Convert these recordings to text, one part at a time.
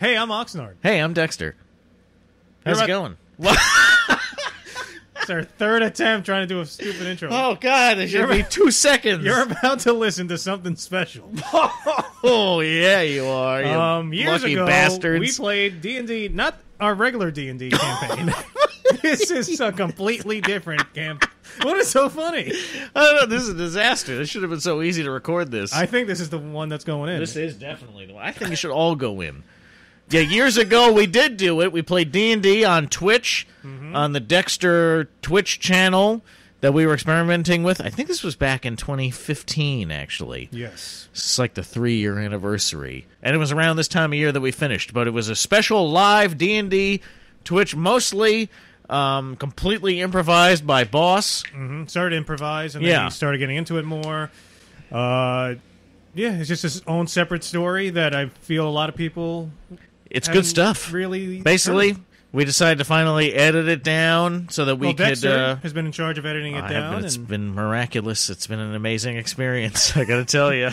Hey, I'm Oxnard. Hey, I'm Dexter. How's it going? What? It's our third attempt trying to do a stupid intro. Oh, God, it should be 2 seconds. You're about to listen to something special. Oh, yeah, you are. You years lucky ago, bastards. we played D&D, not our regular D&D campaign. This is a completely different campaign. What is so funny? I don't know. This is a disaster. This should have been so easy to record this. I think this is the one that's going in. This is definitely the one. I think it should all go in. Yeah, years ago we did do it. We played D&D on Twitch, on the Dexter Twitch channel that we were experimenting with. I think this was back in 2015, actually. Yes. It's like the 3-year anniversary. And it was around this time of year that we finished. But it was a special live D&D Twitch, mostly completely improvised by Boss. Started to improvise, and then he started getting into it more. Yeah, it's just his own separate story that I feel a lot of people... It's good stuff. Really, basically, we decided to finally edit it down so that we could. Dexter has been in charge of editing it down. It's been miraculous. It's been an amazing experience. I got to tell you,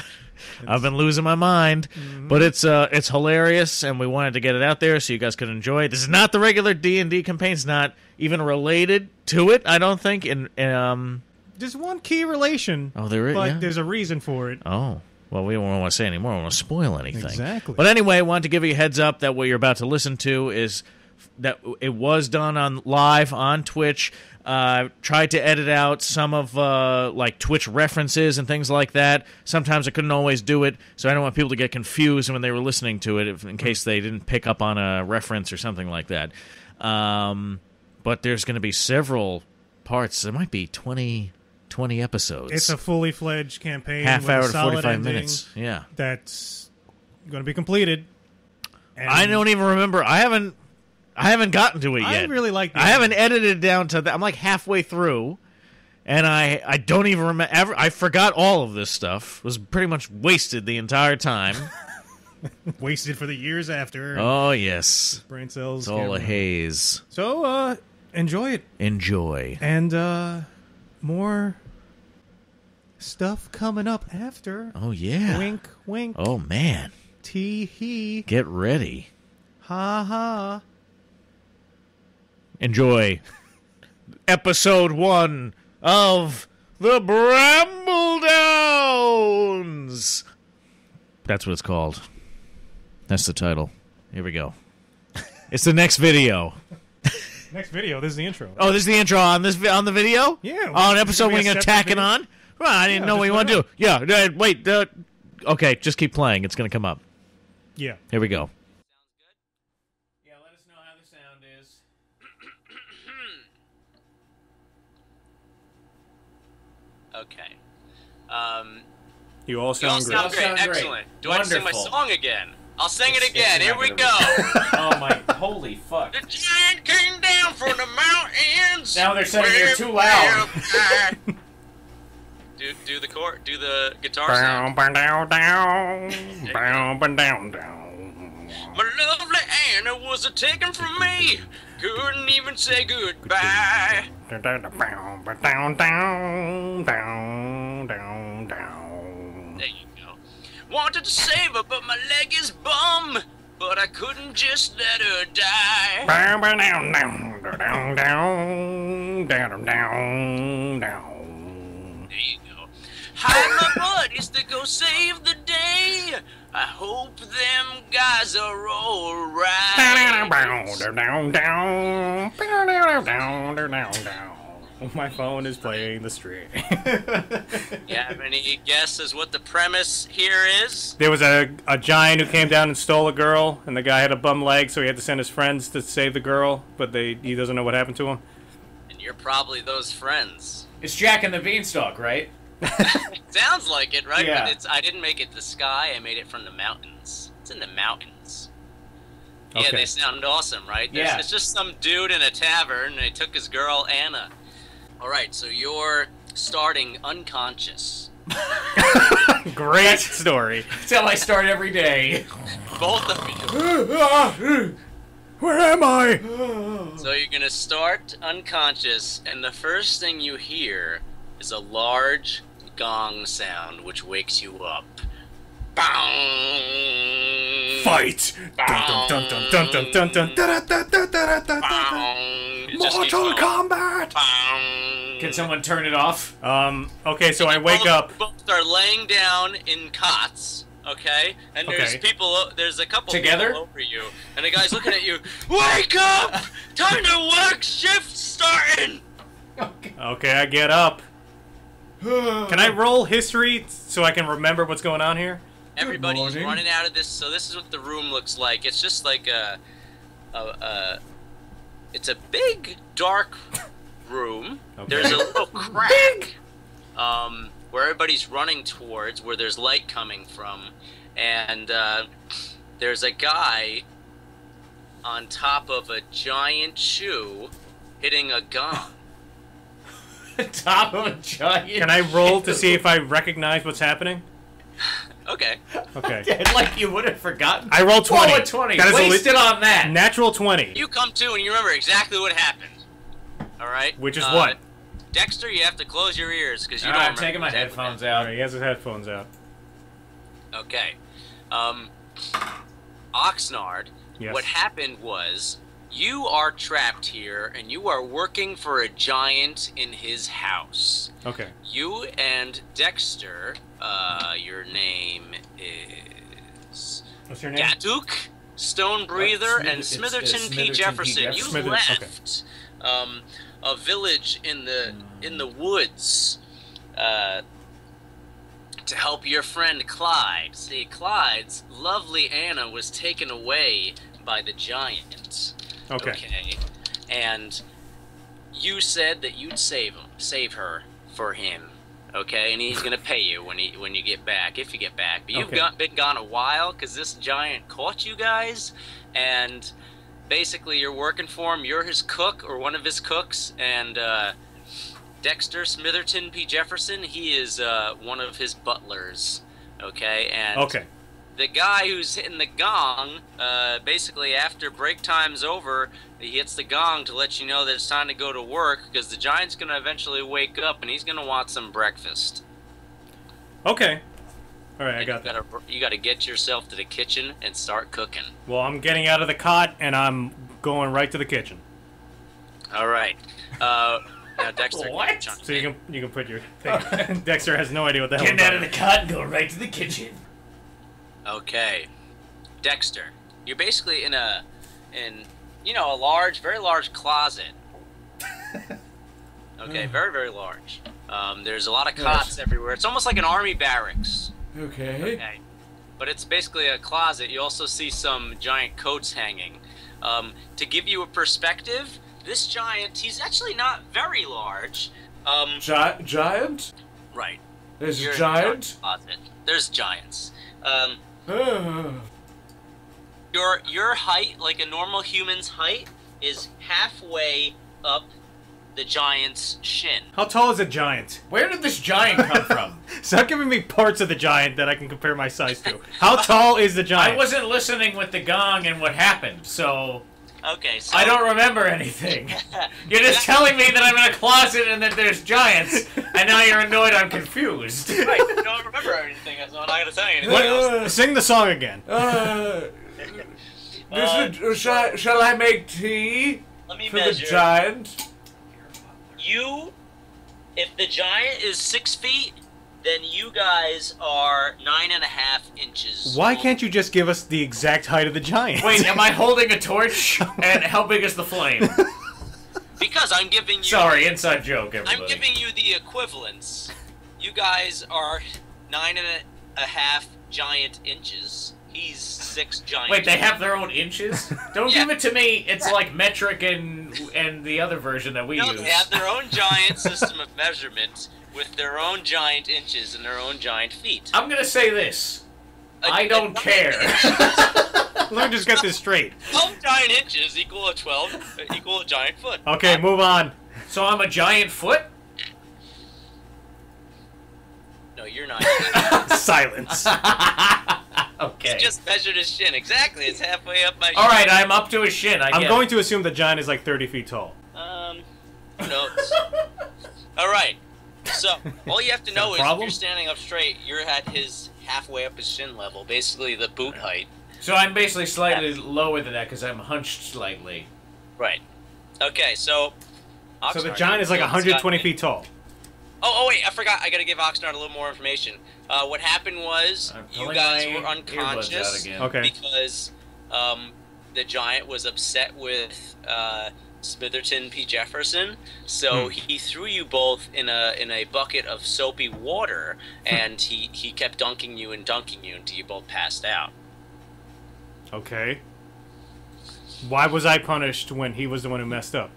I've been losing my mind, but it's hilarious, and we wanted to get it out there so you guys could enjoy it. This is not the regular D&D campaign. It's not even related to it. I don't think. There's one key relation. Oh, there is. But there's a reason for it. Oh. Well, we don't want to say anymore. We don't want to spoil anything. Exactly. But anyway, I wanted to give you a heads up that what you're about to listen to is that it was done on live on Twitch. Tried to edit out some of like Twitch references and things like that. Sometimes I couldn't always do it, so I don't want people to get confused when they were listening to it in case they didn't pick up on a reference or something like that. But there's going to be several parts. There might be 20 episodes. It's a fully fledged campaign. Half with hour a to solid 45 ending minutes. Yeah. That's going to be completed. And I don't even remember. I haven't gotten to it yet. I really like I haven't edited it down to that. I'm like halfway through, and I don't even remember. I forgot all of this stuff. Was pretty much wasted the entire time. Wasted for the years after. Oh, yes. Brain cells. It's all a haze. So, enjoy it. Enjoy. And, more stuff coming up after. Oh, yeah. Wink, wink. Oh, man. Tee-hee. Get ready. Ha ha. Enjoy episode 1 of the Bramble Downs. That's what it's called. That's the title. Here we go. It's the next video. Next video. This is the intro. Oh, this is the intro on the video? Yeah. On episode we're going to tack it on? Well, I didn't know what you want to do. Yeah, wait. Okay, just keep playing. It's going to come up. Yeah. Here we go. Sounds good? Yeah, let us know how the sound is. Okay. You all sound great. Sound great. Sound great. Excellent. Do I have to sing my Wonderful. song again? I'll sing it again. Here we go. Oh, my. Holy fuck. The giant came down from the mountains. Now they're saying you're too loud. do the chord. Do the guitar sound. Down, down, down, down, down. My lovely Anna was a taken from me. Couldn't even say goodbye. Down, down, down, down, down, down, down. There you go. Wanted to save her, but my leg is bum. But I couldn't just let her die. Down, down, down, down, down, down, down, down. There you go. Hire my buddies to go save the day. I hope them guys are alright. My phone is playing the string. You have any guesses what the premise here is? There was a giant who came down and stole a girl, and the guy had a bum leg, so he had to send his friends to save the girl, but he doesn't know what happened to him. And you're probably those friends. It's Jack and the Beanstalk, right? Sounds like it, right? Yeah. But I didn't make it the sky, I made it from the mountains. It's in the mountains. Yeah, Okay. they sound awesome, right? Yeah. It's just some dude in a tavern, and they took his girl, Anna. Alright, so you're starting unconscious. Great story. That's how I start every day. Both of you. Where am I? So you're gonna start unconscious, and the first thing you hear is a large gong sound, which wakes you up. Fight! Mortal Kombat! Can someone turn it off? Okay, so I wake up. Both are laying down in cots, okay? And there's there's a couple together people over you, and the guy's looking at you. Wake up! Time to work. Shift starting. Okay, I get up. Can I roll history so I can remember what's going on here? Everybody's running out of this, so this is what the room looks like. It's just like it's a big, dark room. Okay. There's a little crack where everybody's running towards, where there's light coming from, and there's a guy on top of a giant shoe hitting a gong. Top of a giant. Can I roll to see if I recognize what's happening? Okay. Okay. Like you would have forgotten. I rolled 20. Oh, a 20. Wasted on that. Natural 20. You come to and you remember exactly what happened. All right. Which is what? Dexter, you have to close your ears because you don't. I'm taking my headphones out. Right, he has his headphones out. Okay. Oxnard. Yes. What happened was you are trapped here and you are working for a giant in his house. Okay. You and Dexter. Your name is... What's your name? Gatuk, Stone Breather, and Smitherton P. Jefferson. You left a village in the woods to help your friend Clyde. See, Clyde's lovely Anna was taken away by the giant. Okay. And you said that you'd save her for him. Okay, and he's gonna pay you when you get back, if you get back. But you've been gone a while because this giant caught you guys, and basically you're working for him. You're his cook or one of his cooks, and Dexter Smitherton P. Jefferson, he is one of his butlers. Okay, and the guy who's hitting the gong, basically after break time's over, he hits the gong to let you know that it's time to go to work because the giant's going to eventually wake up and he's going to want some breakfast. Okay. All right, I got that. You got to get yourself to the kitchen and start cooking. Well, I'm getting out of the cot and I'm going right to the kitchen. All right. Now, Dexter, what? So you can put your thing. Dexter has no idea what the hell. Getting out of the cot and going right to the kitchen. Okay, Dexter, you're basically in a large, very large closet. Okay, very, very large. There's a lot of cots everywhere. It's almost like an army barracks. Okay. But it's basically a closet. You also see some giant coats hanging. To give you a perspective, this giant, he's actually not very large. Giant? Right. There's a giant? Closet. There's giants. Your height, like a normal human's height, is halfway up the giant's shin. How tall is a giant? Where did this giant come from? Stop giving me parts of the giant that I can compare my size to. How tall is the giant? I wasn't listening with the gong and what happened, so... Okay, so... I don't remember anything. You're just telling me that I'm in a closet and that there's giants, and now you're annoyed I'm confused. Right, you don't remember anything, that's not gonna tell you anything. Sing the song again. Shall I make tea Let me for measure. the giant? If the giant is 6 feet, then you guys are 9.5 inches. Why long. can't you just give us the exact height of the giant? Wait, am I holding a torch? And how big is the flame? Because I'm giving you... Sorry, inside joke, everybody. I'm giving you the equivalents. You guys are 9.5 giant inches. He's 6 giant Wait, they have their own inches? Don't give it to me. It's like metric and the other version that we use. They have their own giant system of measurement with their own giant inches and their own giant feet. I'm gonna say this. I don't care. Let me just get this straight. 12 giant inches equal a giant foot. Okay, move on. So I'm a giant foot? No, you're not. Silence. Okay. He just measured his shin. Exactly, it's halfway up my shin. Alright, I'm up to his shin. I'm going to assume the giant is like 30 feet tall. Who knows? Alright. So, all you have to know is if problem? you're standing up straight, you're at his halfway up his shin level, basically the boot height. So I'm basically slightly lower than that because I'm hunched slightly. Right. Okay, so... So the Oxnard, giant is like you 120 got- feet tall. Oh, wait, I forgot. I gotta give Oxnard a little more information. What happened was, I'm you pulling guys my were earbuds out unconscious again. Okay. because the giant was upset with Smitherton P. Jefferson, so he threw you both in a bucket of soapy water, and he kept dunking you until you both passed out. Okay. Why was I punished when he was the one who messed up?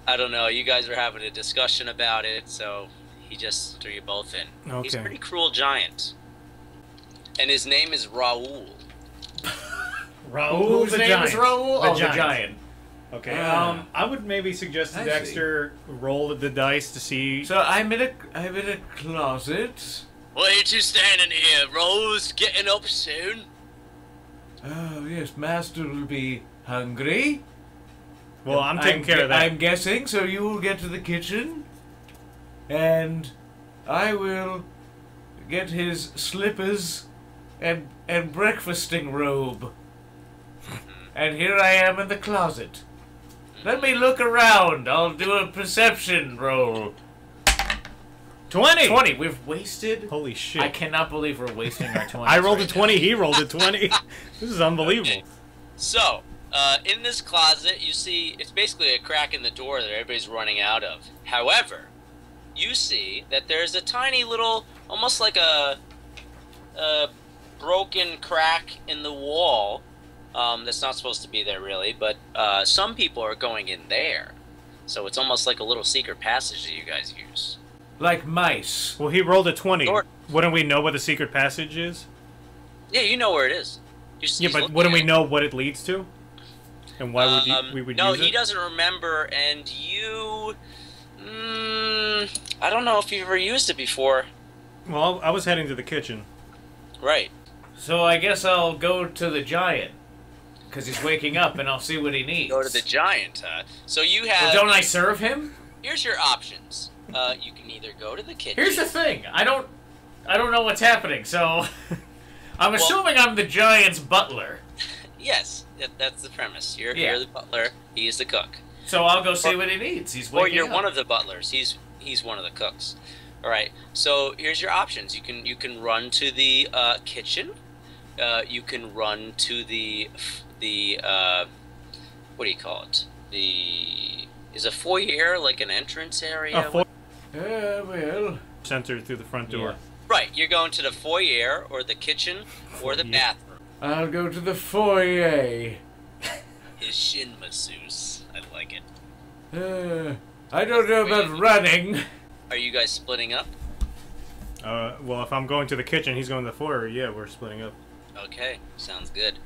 I don't know. You guys were having a discussion about it, so he just threw you both in. He's a Okay. pretty cruel giant. And his name is Raoul. Raoul Whose name is Raoul? The The giant. giant. Okay. Ah. I would maybe suggest to I Dexter roll the dice to see. So I'm in a closet. Why are you two standing here? Raoul's getting up soon. Oh yes, master will be hungry. Well, I'm taking care of that. I'm guessing. So you will get to the kitchen, and I will get his slippers and breakfasting robe. And here I am in the closet. Let me look around. I'll do a perception roll. 20. 20. We've wasted. Holy shit. I cannot believe we're wasting our 20. I rolled a 20. He rolled a 20. This is unbelievable. Okay. So, in this closet, you see it's basically a crack in the door that everybody's running out of. However, you see that there's a tiny little, almost like a broken crack in the wall. That's not supposed to be there, really, but some people are going in there. So it's almost like a little secret passage that you guys use. Like mice. Well, he rolled a 20. Or- Wouldn't we know what the secret passage is? Yeah, you know where it is. Yeah, but wouldn't we know what it leads to? And why would we would no, use it? he doesn't remember, and you... I don't know if you've ever used it before. Well, I was heading to the kitchen. Right. So I guess I'll go to the giant. Because he's waking up and I'll see what he needs. Go to the giant, huh? So you Well, have... don't I serve him? Here's your options. You can either go to the kitchen... Here's the thing. I don't know what's happening, so... I'm assuming I'm the giant's butler. Yes, that's the premise. You're Yeah. the butler. He is the cook. So I'll go see what he needs. He's waking Or you're up. one of the butlers. He's one of the cooks. All right. So here's your options. You can run to the kitchen. You can run to the what do you call it? Is a foyer like an entrance area? Well. Center through the front door. Right. You're going to the foyer or the kitchen or the bathroom. I'll go to the foyer. His shin masseuse. I like it. I don't know about running. Are you guys splitting up? Well, if I'm going to the kitchen, he's going to the foyer. Yeah, we're splitting up. Okay, sounds good.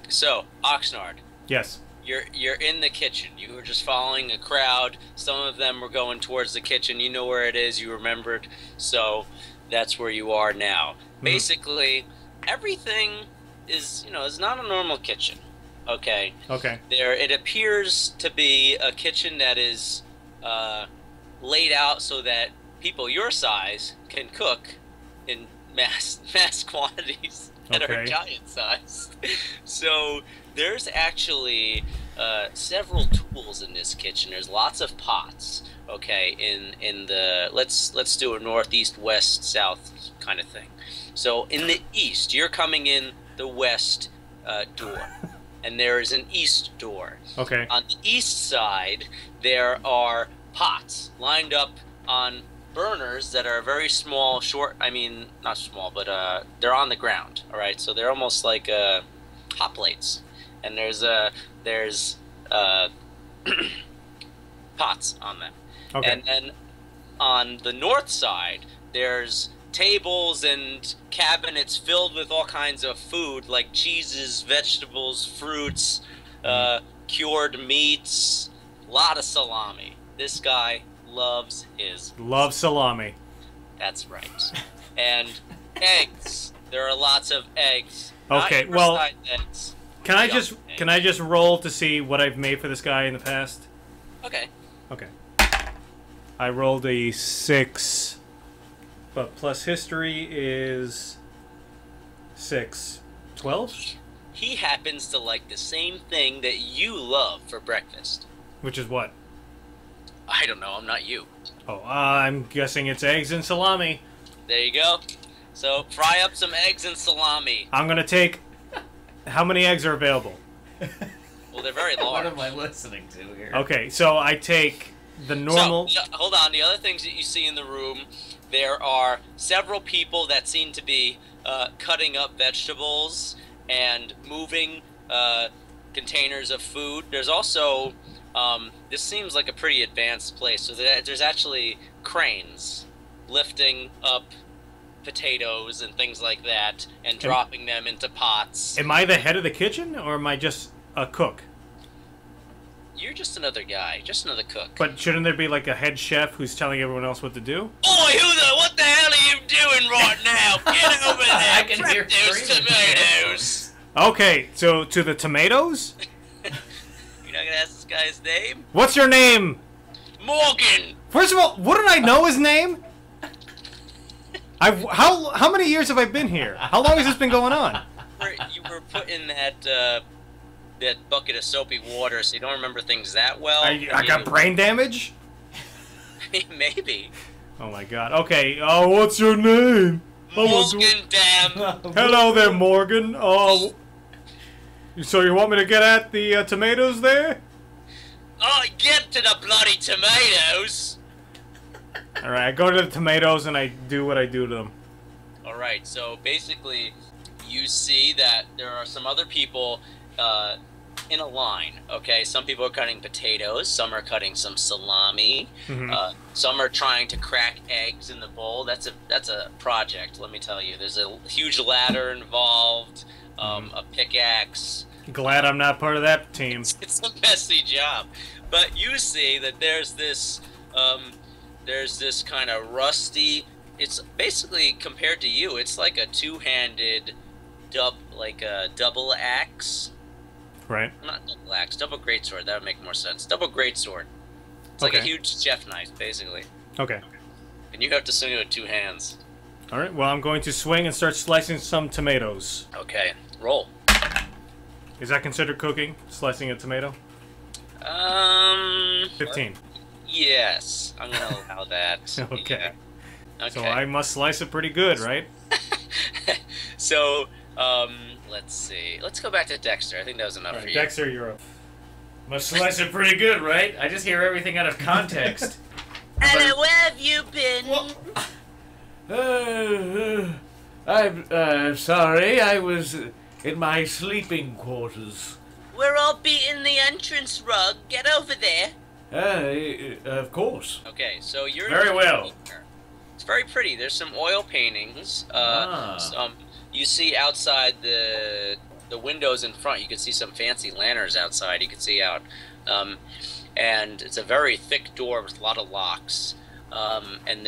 So Oxnard, Yes. you're in the kitchen. You were just following a crowd. Some of them were going towards the kitchen. You know where it is. You remembered. So that's where you are now. Basically, everything is not a normal kitchen. Okay. Okay. It appears to be a kitchen that is laid out so that people your size can cook in mass quantities that are Okay. giant sized. So there's actually several tools in this kitchen. There's lots of pots. Okay, in the let's do a northeast, west, south kind of thing. So in the east, you're coming in the west door. And there is an east door. Okay. On the east side, there are pots lined up on burners that are very small, not small, but they're on the ground. All right, so they're almost like hot plates, and there's pots on them. Okay. And then on the north side, there's tables and cabinets filled with all kinds of food like cheeses, vegetables, fruits, cured meats, a lot of salami. This guy loves his... Love salami. That's right. And eggs. There are lots of eggs. Okay, Not well, fried eggs. Can I just roll to see what I've made for this guy in the past? Okay. Okay. I rolled a 6, but plus history is 6. 12? He happens to like the same thing that you love for breakfast. Which is what? I don't know, I'm not you. Oh, I'm guessing it's eggs and salami. There you go. So, fry up some eggs and salami. I'm going to take... How many eggs are available? Well, they're very large. What am I listening to here? Okay, so I take the normal... So, hold on. The other things that you see in the room, there are several people that seem to be cutting up vegetables and moving containers of food. There's also... this seems like a pretty advanced place. So there's actually cranes lifting up potatoes and things like that and dropping them into pots. Am I the head of the kitchen, or am I just a cook? You're just another guy, just another cook. But shouldn't there be like a head chef who's telling everyone else what to do? Oi, what the hell are you doing right now? Get over there! I can hear Prep those tomatoes! Okay, so to the tomatoes? You're not gonna ask this guy's name? What's your name? Morgan! First of all, wouldn't I know his name? How many years have I been here? How long has this been going on? You were put in that bucket of soapy water, so you don't remember things that well. I got brain damage? Maybe. Oh my god. Okay, what's your name? Morgan, damn! Hello there, Morgan. Oh, so you want me to get at the tomatoes there? Oh, get to the bloody tomatoes! Alright, I go to the tomatoes and I do what I do to them. Alright, so basically, you see that there are some other people in a line, okay? Some people are cutting potatoes, some are cutting some salami, some are trying to crack eggs in the bowl. That's a project, let me tell you. There's a huge ladder involved, a pickaxe. Glad I'm not part of that team. It's a messy job. But you see that there's this kind of rusty, it's basically, compared to you, it's like a two-handed double axe. Right. Not double axe, double greatsword. That would make more sense. Double greatsword. It's like a huge chef knife, basically. Okay. And you have to swing it with two hands. All right. Well, I'm going to swing and start slicing some tomatoes. Okay. Roll. Is that considered cooking? Slicing a tomato? 15. Yes. I'm going to allow that. Okay. Yeah. Okay. So I must slice it pretty good, right? So, let's see. Let's go back to Dexter. I think that was enough for you. Dexter, you're up. Must slice it pretty good, right? I just hear everything out of context. Hello, where have you been? I'm sorry. I was in my sleeping quarters. We're all beating the entrance rug. Get over there. Of course. Okay, so you're Very well. It's very pretty. There's some oil paintings. You see outside the windows in front. You can see some fancy lanterns outside. You can see out, and it's a very thick door with a lot of locks. And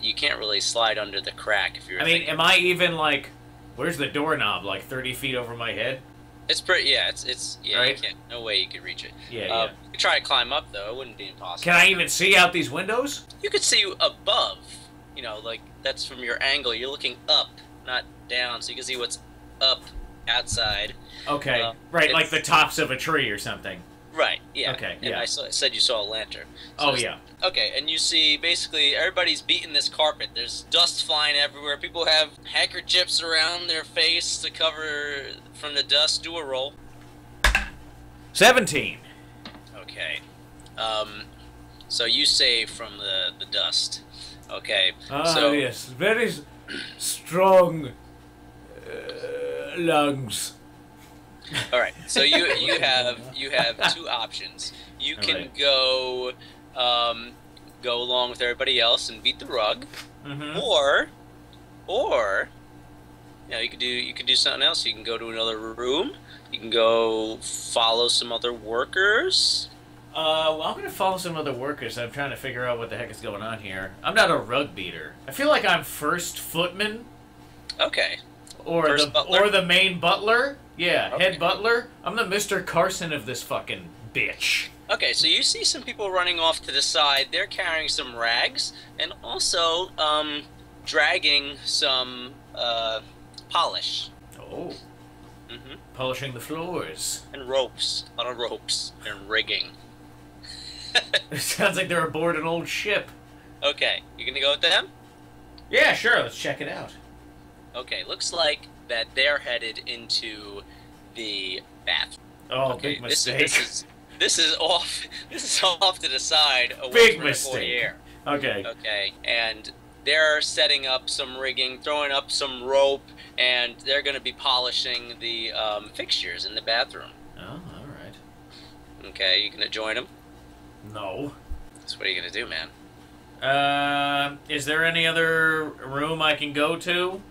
you can't really slide under the crack if you're. I mean, am I even like? Where's the doorknob? Like 30 feet over my head? It's pretty. Yeah, it's yeah. Right? You can't. No way you could reach it. Yeah. You could try to climb up though. It wouldn't be impossible. Can I even see out these windows? You could see above. You know, like that's from your angle. You're looking up, not down, so you can see what's up outside. Okay. Right, like the tops of a tree or something. Right. Yeah. Okay. And Yeah. I said you saw a lantern. Oh yeah. Okay, and you see basically everybody's beating this carpet. There's dust flying everywhere. People have handkerchiefs around their face to cover from the dust. Do a roll. 17. Okay. So you save from the dust. Okay. So Yes, very strong lungs. all right. So you have two options. You can right. go along with everybody else and beat the rug, Mm-hmm. or you know, you could do something else. You can go to another room. You can go follow some other workers. Well, I'm gonna follow some other workers. I'm trying to figure out what the heck is going on here. I'm not a rug beater. I feel like I'm first footman. Okay. Or First butler? the main butler. Yeah, Okay. head butler. I'm the Mr. Carson of this fucking bitch. Okay, so you see some people running off to the side. They're carrying some rags and also dragging some polish. Oh. Mm-hmm. Polishing the floors. And ropes. A lot of ropes and rigging. It sounds like they're aboard an old ship. Okay, you gonna go with them? Yeah, sure. Let's check it out. Okay, looks like that they're headed into the bathroom. Oh, Okay, big mistake. This is off. This is off to the side. Away Big from the mistake. foyer. Okay. Okay, and they're setting up some rigging, throwing up some rope, and they're going to be polishing the fixtures in the bathroom. Oh, all right. Okay, you going to join them? No. So what are you going to do, man? Is there any other room I can go to?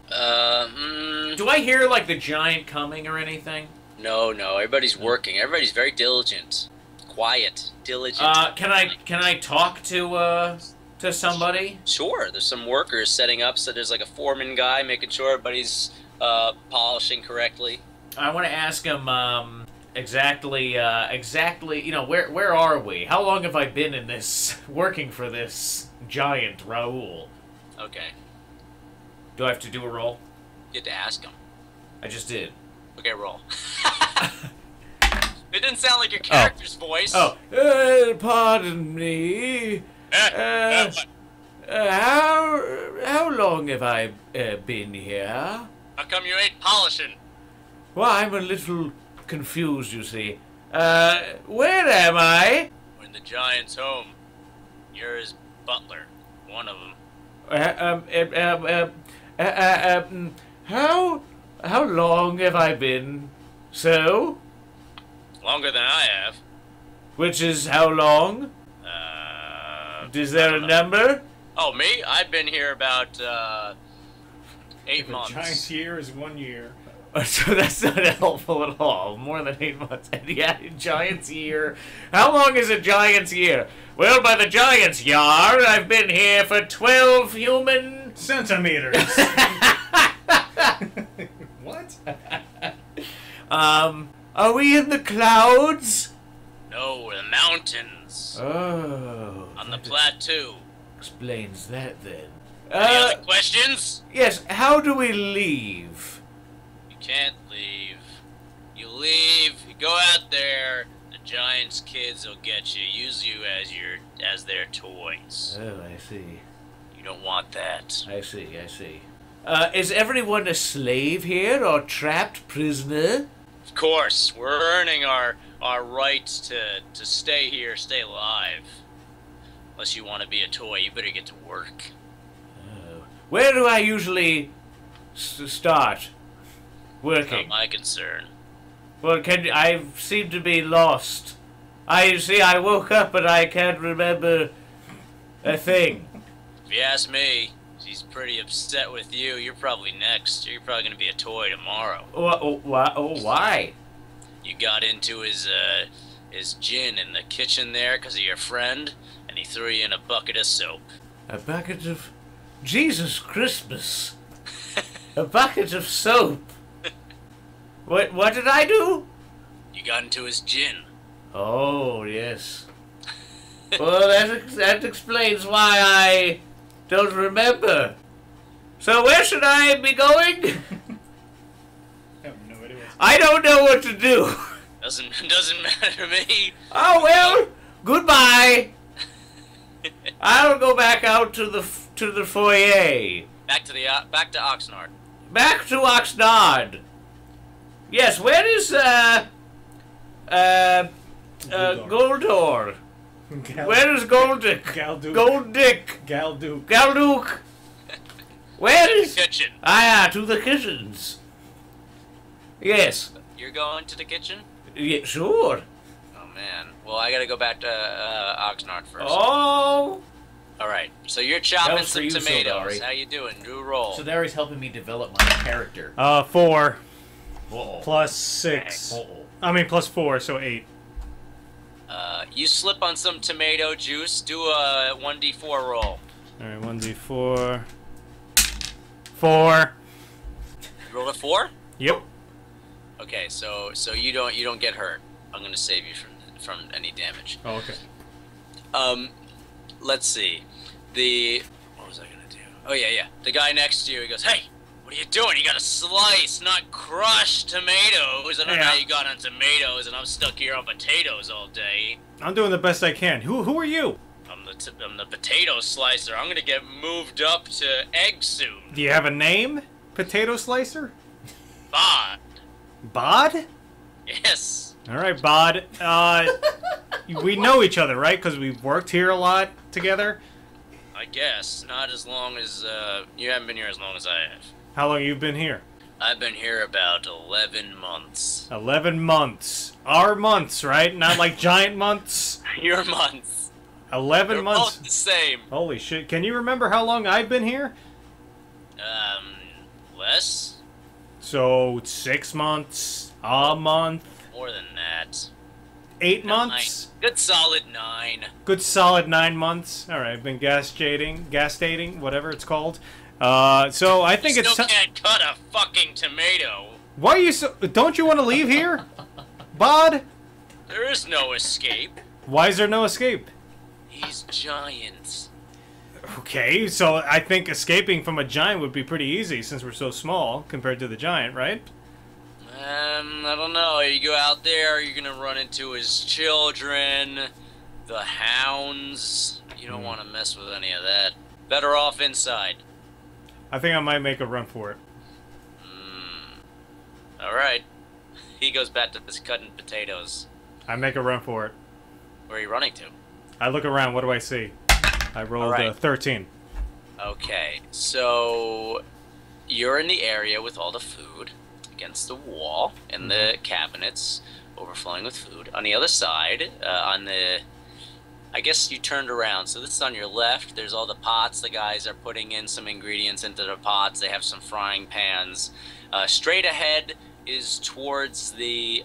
Do Do I hear, like, the giant coming or anything? No, everybody's working. Everybody's very diligent. Quiet, diligent. Can I talk to somebody? Sure, there's some workers setting up, so there's like a foreman guy making sure everybody's polishing correctly. I want to ask him, exactly, you know, where are we? How long have I been in this, working for this giant Raoul? Okay, Do I have to do a roll? you have to ask him. I just did. Okay, roll. It didn't sound like your character's voice. Oh. Pardon me. How long have I been here? How come you ain't polishing? Well, I'm a little confused, you see. Where am I? We're in the giant's home. You're his butler. One of them. How long have I been so? Longer than I have. Which is how long? Is there a number? Oh, me? I've been here about 8 If a months. giant's year is 1 year. So that's not helpful at all. More than 8 months. And yeah, giant's year. How long is a giant's year? Well, by the giant's yard, I've been here for 12 human Centimeters. What? Are we in the clouds? No, we're the mountains. Oh. On the plateau. Explains that then. Any other questions? Yes, how do we leave? You can't leave. You leave, you go out there, the giant's kids will get you, use you as their toys. Oh, I see. You don't want that. I see. Is everyone a slave here or trapped prisoner? Of course, we're earning our right to stay here, stay alive. Unless you want to be a toy, you better get to work. Oh. Where do I usually start working? Not my concern. Well, I seem to be lost. I woke up and I can't remember a thing. If you ask me, he's pretty upset with you. You're probably next. You're probably going to be a toy tomorrow. Why? You got into his gin in the kitchen there because of your friend, and he threw you in a bucket of soap. A bucket of... Jesus Christmas. A bucket of soap. What did I do? You got into his gin. Oh, yes. Well, that explains why I don't remember. So where should I be going? I have no idea what's I don't know what to do. Doesn't matter to me. Oh, well, goodbye. I'll go back out to the foyer. Back to Oxnard. Back to Oxnard. Yes, where is Goldor? Where is Goldick? Galduke. Goldick. Galduke. Galduke. Where is... Kitchen. To the kitchens. Yes. You're going to the kitchen? Yeah, sure. Oh man. Well, I gotta go back to Oxnard first. Oh. All right. So you're chopping That was for some you, tomatoes. Sildari. How you doing? Do a roll. So there he's helping me develop my character. 4 Whoa. plus 6. Uh-oh. I mean, plus 4, so 8. You slip on some tomato juice. Do a 1d4 roll. All right, 1d4. 4. Roll a 4. Yep. Okay, so you don't get hurt. I'm gonna save you from any damage. Oh, okay. Let's see. What was I gonna do? Oh yeah. The guy next to you, he goes, "Hey, what are you doing? You gotta slice, not crush tomatoes." I don't know how you got on tomatoes, and I'm stuck here on potatoes all day. I'm doing the best I can. Who are you? I'm the potato slicer. I'm gonna get moved up to egg soon. Do you have a name? Potato slicer? Bod. Bod? Yes. All right, Bod. We know each other, right? Because we've worked here a lot together. I guess not as long as you haven't been here as long as I have. How long you been here? I've been here about 11 months. 11 months. Our months, right? Not like giant months. Your months. 11 They're months. both the same. Holy shit. Can you remember how long I've been here? Less? So, 6 months, a month, More than that. 8 9. months? Good solid 9. Good solid 9 months. Alright, I've been gas dating, whatever it's called. So I think You it's still can't cut a fucking tomato. Why are you so... Don't you want to leave here? Bod? There is no escape. Why is there no escape? He's giants. Okay, so I think escaping from a giant would be pretty easy since we're so small compared to the giant, right? I don't know. You go out there, you're gonna run into his children, the hounds. You don't want to mess with any of that. Better off inside. I think I might make a run for it. Alright. He goes back to this cutting potatoes. I make a run for it. Where are you running to? I look around, what do I see? I rolled a 13. Okay, so you're in the area with all the food against the wall and the cabinets overflowing with food. On the other side, I guess you turned around, so this is on your left. There's all the pots. The guys are putting in some ingredients into the pots. They have some frying pans. Straight ahead is towards the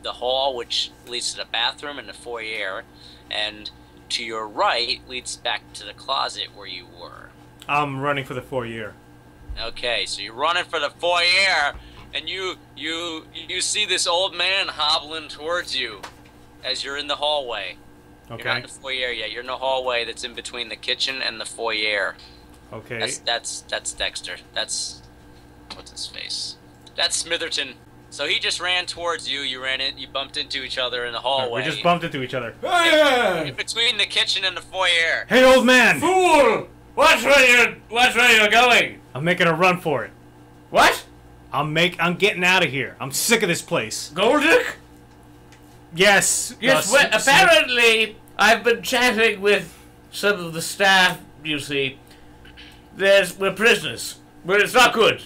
hall, which leads to the bathroom and the foyer, and to your right leads back to the closet where you were. I'm running for the foyer. Okay, so you're running for the foyer, and you see this old man hobbling towards you as you're in the hallway. Okay. You're not in the foyer yet. You're in the hallway that's in between the kitchen and the foyer. Okay. That's Dexter. That's what's his face? That's Smitherton. So he just ran towards you. You bumped into each other in the hallway. We just bumped into each other. In between the kitchen and the foyer. Hey, old man! Fool! Watch where you're going. I'm making a run for it. What? I'm getting out of here. I'm sick of this place. Goldick? Yes. Yes, well, apparently I've been chatting with some of the staff, you see. We're prisoners. But it's not good.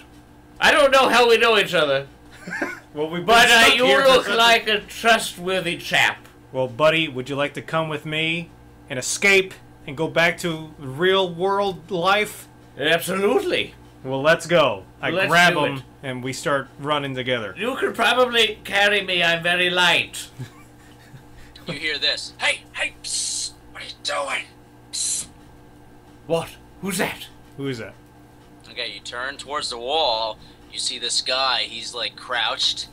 I don't know how we know each other. Well, we've been But stuck you here look for- like a trustworthy chap. Well, buddy, would you like to come with me and escape and go back to real world life? Absolutely. Well, let's go. Let's grab do him it. and we start running together. You could probably carry me. I'm very light. You hear this? Hey, psst, what are you doing? Psst. What? Who's that? Who is that? Okay, you turn towards the wall. You see this guy. He's like crouched,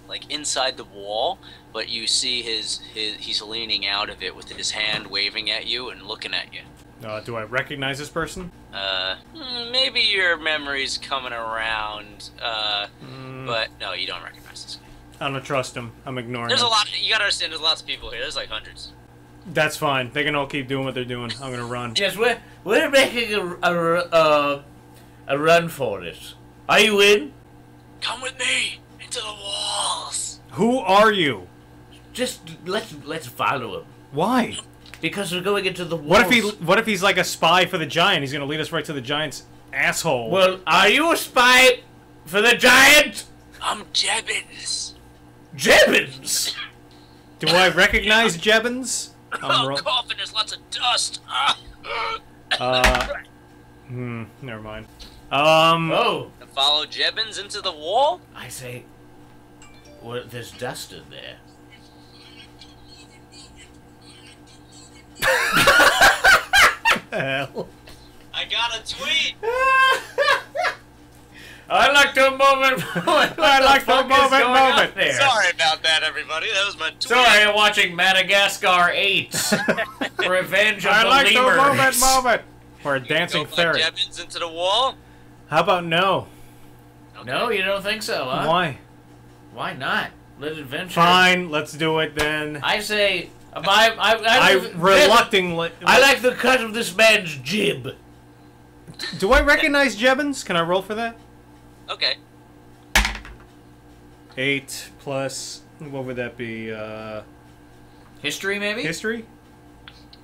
like inside the wall, but you see he's leaning out of it with his hand waving at you and looking at you. Do I recognize this person? Maybe your memory's coming around, but no, you don't recognize this guy. I don't trust him. I'm ignoring There's him. a lot. You gotta understand. There's lots of people here. There's like hundreds. That's fine. They can all keep doing what they're doing. I'm gonna run. Yes, we're making a run for it. Are you in? Come with me into the walls. Who are you? Just let's follow him. Why? Because we're going into the walls. What if he's like a spy for the giant? He's gonna lead us right to the giant's asshole. Well, are you a spy for the giant? I'm Jebbins. Jebbins? Do I recognize Jebbins? I'm coughing. There's lots of dust. Never mind. Oh. And follow Jebbins into the wall? I say, well, there's dust in there. Hell. I got a tweet. I like the moment. I like the moment. There. Sorry about that, everybody. That was my tweet. Sorry, I'm watching Madagascar 8. Revenge of I the like the Lemurs. moment. Or a dancing Go ferret. like Jevons into the wall? How about no? No, you don't think so, huh? Why? Why not? Let adventure. Fine, let's do it then. I say, I reluctantly. I like the cut of this man's jib. Do I recognize Jevons? Can I roll for that? Okay. 8 plus. What would that be? History, maybe? History?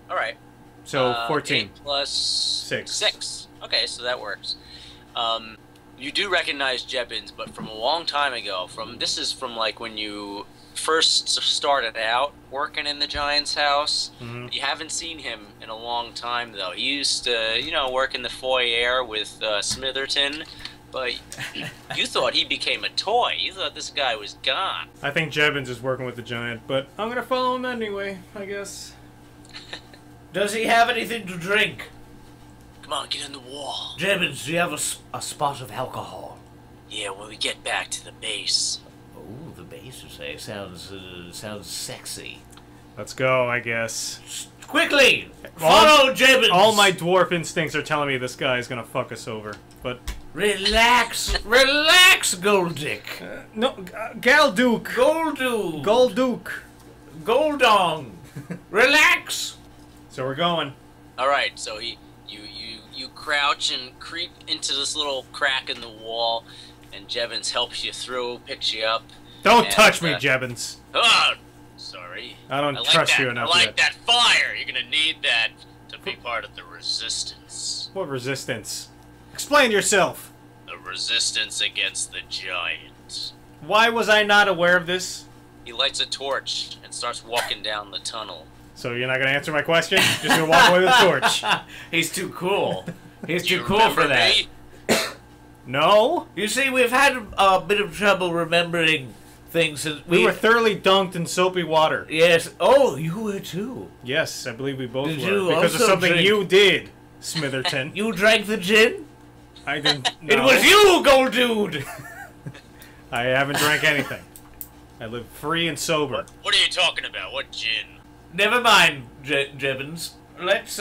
Alright. So 14. 8 plus 6. 6. Okay, so that works. You do recognize Jevons, but from a long time ago. This is from like when you first started out working in the Giant's house. Mm-hmm. You haven't seen him in a long time, though. He used to, work in the foyer with Smitherton, but you thought he became a toy. You thought this guy was gone. I think Jevons is working with the Giant, but I'm gonna follow him anyway, I guess. Does he have anything to drink? Come on, get in the wall. Jevons, do you have a spot of alcohol? Yeah, when we get back to the base. Oh, the base, you say. Sounds sexy. Let's go, I guess. Quickly! Follow Jevons! All my dwarf instincts are telling me this guy is gonna fuck us over, but... Relax, Goldick. No, Galduke! Golduke. Golduke! Goldong. Relax. So we're going. Alright, so you crouch and creep into this little crack in the wall, and Jevons helps you through, picks you up. Don't touch me, Jevons. Oh, sorry. I don't trust you enough I like yet. that fire. You're gonna need that to be part of the resistance. What resistance? Explain yourself. The resistance against the Giant. Why was I not aware of this? He lights a torch and starts walking down the tunnel. So you're not gonna answer my question? Just gonna walk away with a torch? He's too cool. He's Do you too cool for remember that. me? No? You see, we've had a bit of trouble remembering things since We were thoroughly dunked in soapy water. Yes. Oh, you were too. Yes, I believe we both Did were. you Because of also something drink- you did, Smitherton. You drank the gin? I didn't. It no. was you, Gold Dude. I haven't drank anything. I live free and sober. What are you talking about? What gin? Never mind, Jevons. Let's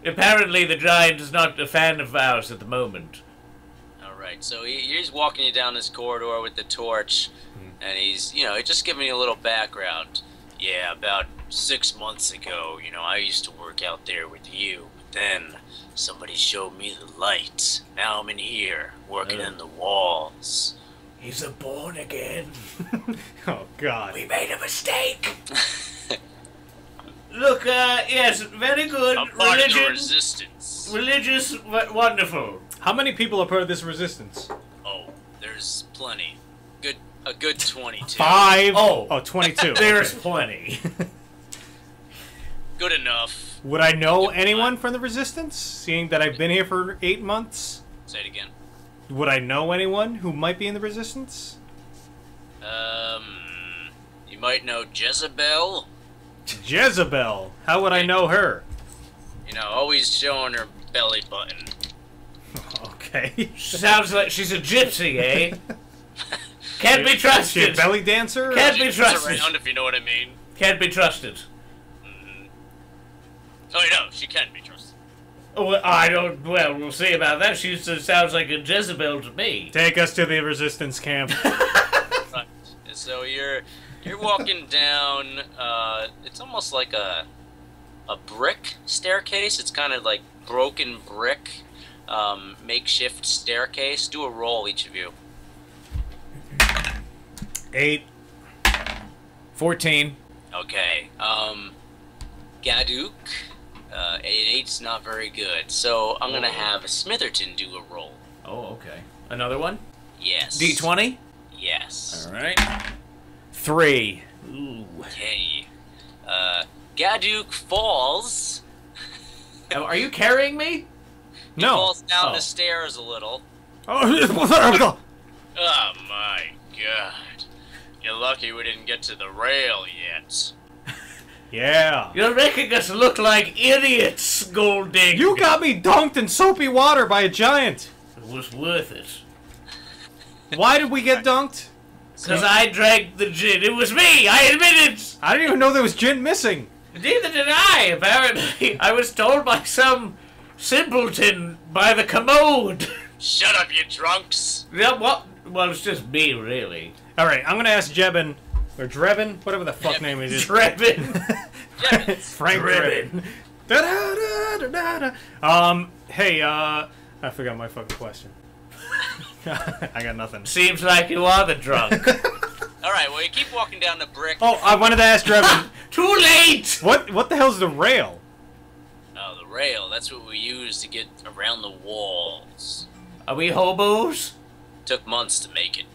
Apparently, the Giant is not a fan of ours at the moment. Alright, so he's walking you down this corridor with the torch, and he's just giving you a little background. Yeah, about 6 months ago, I used to work out there with you, but then somebody showed me the light. Now I'm in here, working in the walls. He's a born again. Oh, God. We made a mistake. Look, yes, very good. I'm part of the resistance. Religious, wonderful. How many people are part of this resistance? Oh, there's plenty. A good 22. 5. Oh. 22. There's Okay. plenty. Good enough. Would I know anyone from the resistance, seeing that I've been here for 8 months? Say it again. Would I know anyone who might be in the resistance? You might know Jezebel. Jezebel. How would I know her? Always showing her belly button. Okay. Sounds like she's a gypsy, eh? Can't be Is she a trusted. belly dancer? Can't She be moves trusted. around, if you know what I mean. Can't be trusted. Oh, she can be trusted. Well, I don't. Well, we'll see about that. She sounds like a Jezebel to me. Take us to the resistance camp. Right. So you're walking down. It's almost like a brick staircase. It's kind of like broken brick, makeshift staircase. Do a roll, each of you. 8. 14. Okay. Gaduk. An 8's not very good. So I'm gonna have Smitherton do a roll. Oh, okay. Another one? Yes. D20? Yes. Alright. 3. Ooh. Okay. Gaduk falls. Are you carrying me? He No. falls down Oh. the stairs a little. Oh, Oh my god. You're lucky we didn't get to the rail yet. yeah. You're making us look like idiots, Gold Dig. You got me dunked in soapy water by a giant. It was worth it. Why did we get dunked? Because I drank the gin. It was me. I admit it. I didn't even know there was gin missing. Neither did I. Apparently, I was told by some simpleton by the commode. Shut up, you drunks! Yeah, well, it's just me, really. All right, I'm gonna ask Jebin or Drebin, whatever the fuck name it is. Drebin. Frank Drebin. Hey, I forgot my fucking question. I got nothing. Seems like you are the drunk. Alright, well, you keep walking down the brick. Oh, I wanted to ask Drebin. Too late! What the hell's the rail? Oh, the rail. That's what we use to get around the walls. Are we hobos? Took months to make it,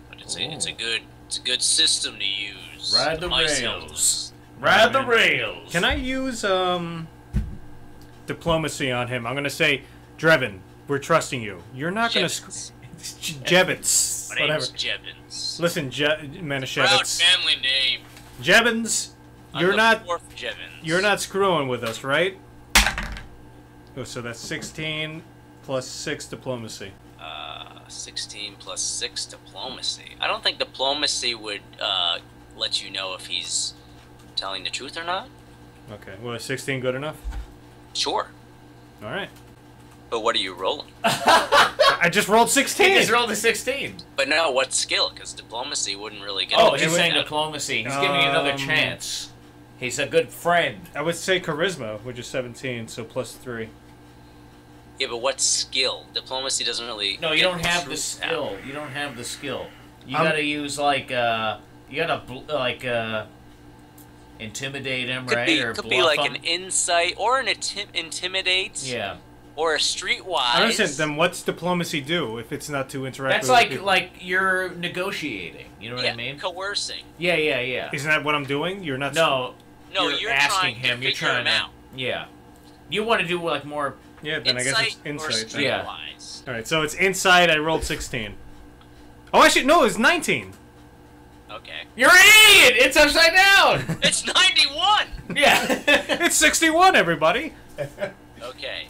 but it's a good system to use. Ride the Mice rails. helps. Ride the rails. Can I use diplomacy on him? I'm gonna say, Drebin, we're trusting you. You're not gonna Jebins. My name's Jebins. Listen, Proud Manischewitz. family name. Jebins, you're not Jebins. screwing with us, right? Oh, so that's 16 plus 6 diplomacy. 16 plus 6 diplomacy. I don't think diplomacy would let you know if he's telling the truth or not. Okay, well, is 16 good enough? Sure. All right. But what are you rolling? I just rolled 16. He just rolled a 16. But no, what skill? Because diplomacy wouldn't really get. Oh, he's saying diplomacy. He's giving you another Um, chance. He's a good friend. I would say charisma, which is 17, so plus 3. Yeah, but what skill? Diplomacy doesn't really. No, you get don't have the truth skill. out. You don't have the skill. You gotta use intimidate him, Could right? be, Or could bluff be like him. an insight or an intimidate. Yeah. Or a streetwise. I understand. Then what's diplomacy do if it's not to interact That's with like people? you're negotiating. You know what I mean? Coercing. Yeah, yeah, yeah. Isn't that what I'm doing? You're not... No, No, you're you're asking trying him. to You're figure trying him to. out. Yeah. You want to do like more. Yeah, then I guess it's Or insight. Then. Yeah. streetwise. All right, so it's inside. I rolled 16. Oh, actually, no, it's 19. Okay. You're an idiot! It's upside down! It's 91! Yeah. It's 61, everybody. Okay.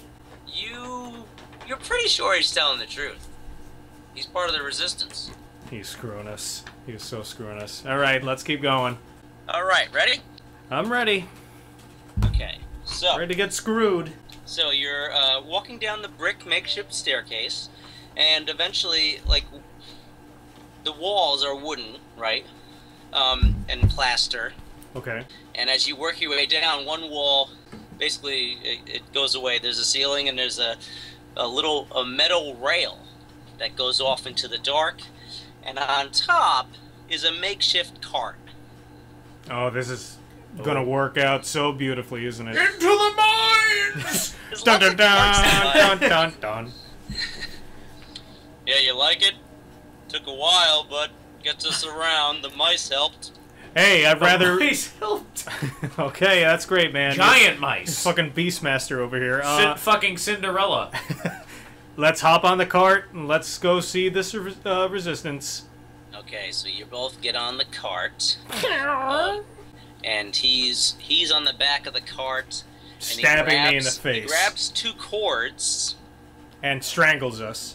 You're pretty sure he's telling the truth. He's part of the resistance. He's screwing us. He's so screwing us. All right, let's keep going. Alright, ready? I'm ready. Okay. So, Ready to get screwed. so you're walking down the brick makeshift staircase, and eventually, like, the walls are wooden, right? And plaster. Okay. And as you work your way down, one wall, basically, it goes away. There's a ceiling, and there's a metal rail that goes off into the dark. And on top is a makeshift cart. Oh, this is gonna work out so beautifully, isn't it? Into the mines! There's Dun lots dun of carts dun in dun dun dun. Yeah, you like it? Took a while, but gets us around. The mice helped. Hey, I'd rather. Mice helped. Okay, that's great, man. Giant mice. Fucking Beastmaster over here. Fucking Cinderella. Let's hop on the cart and let's go see this resistance. Okay, so you both get on the cart. And he's on the back of the cart. And Stabbing me in the He face. grabs 2 cords. And strangles us.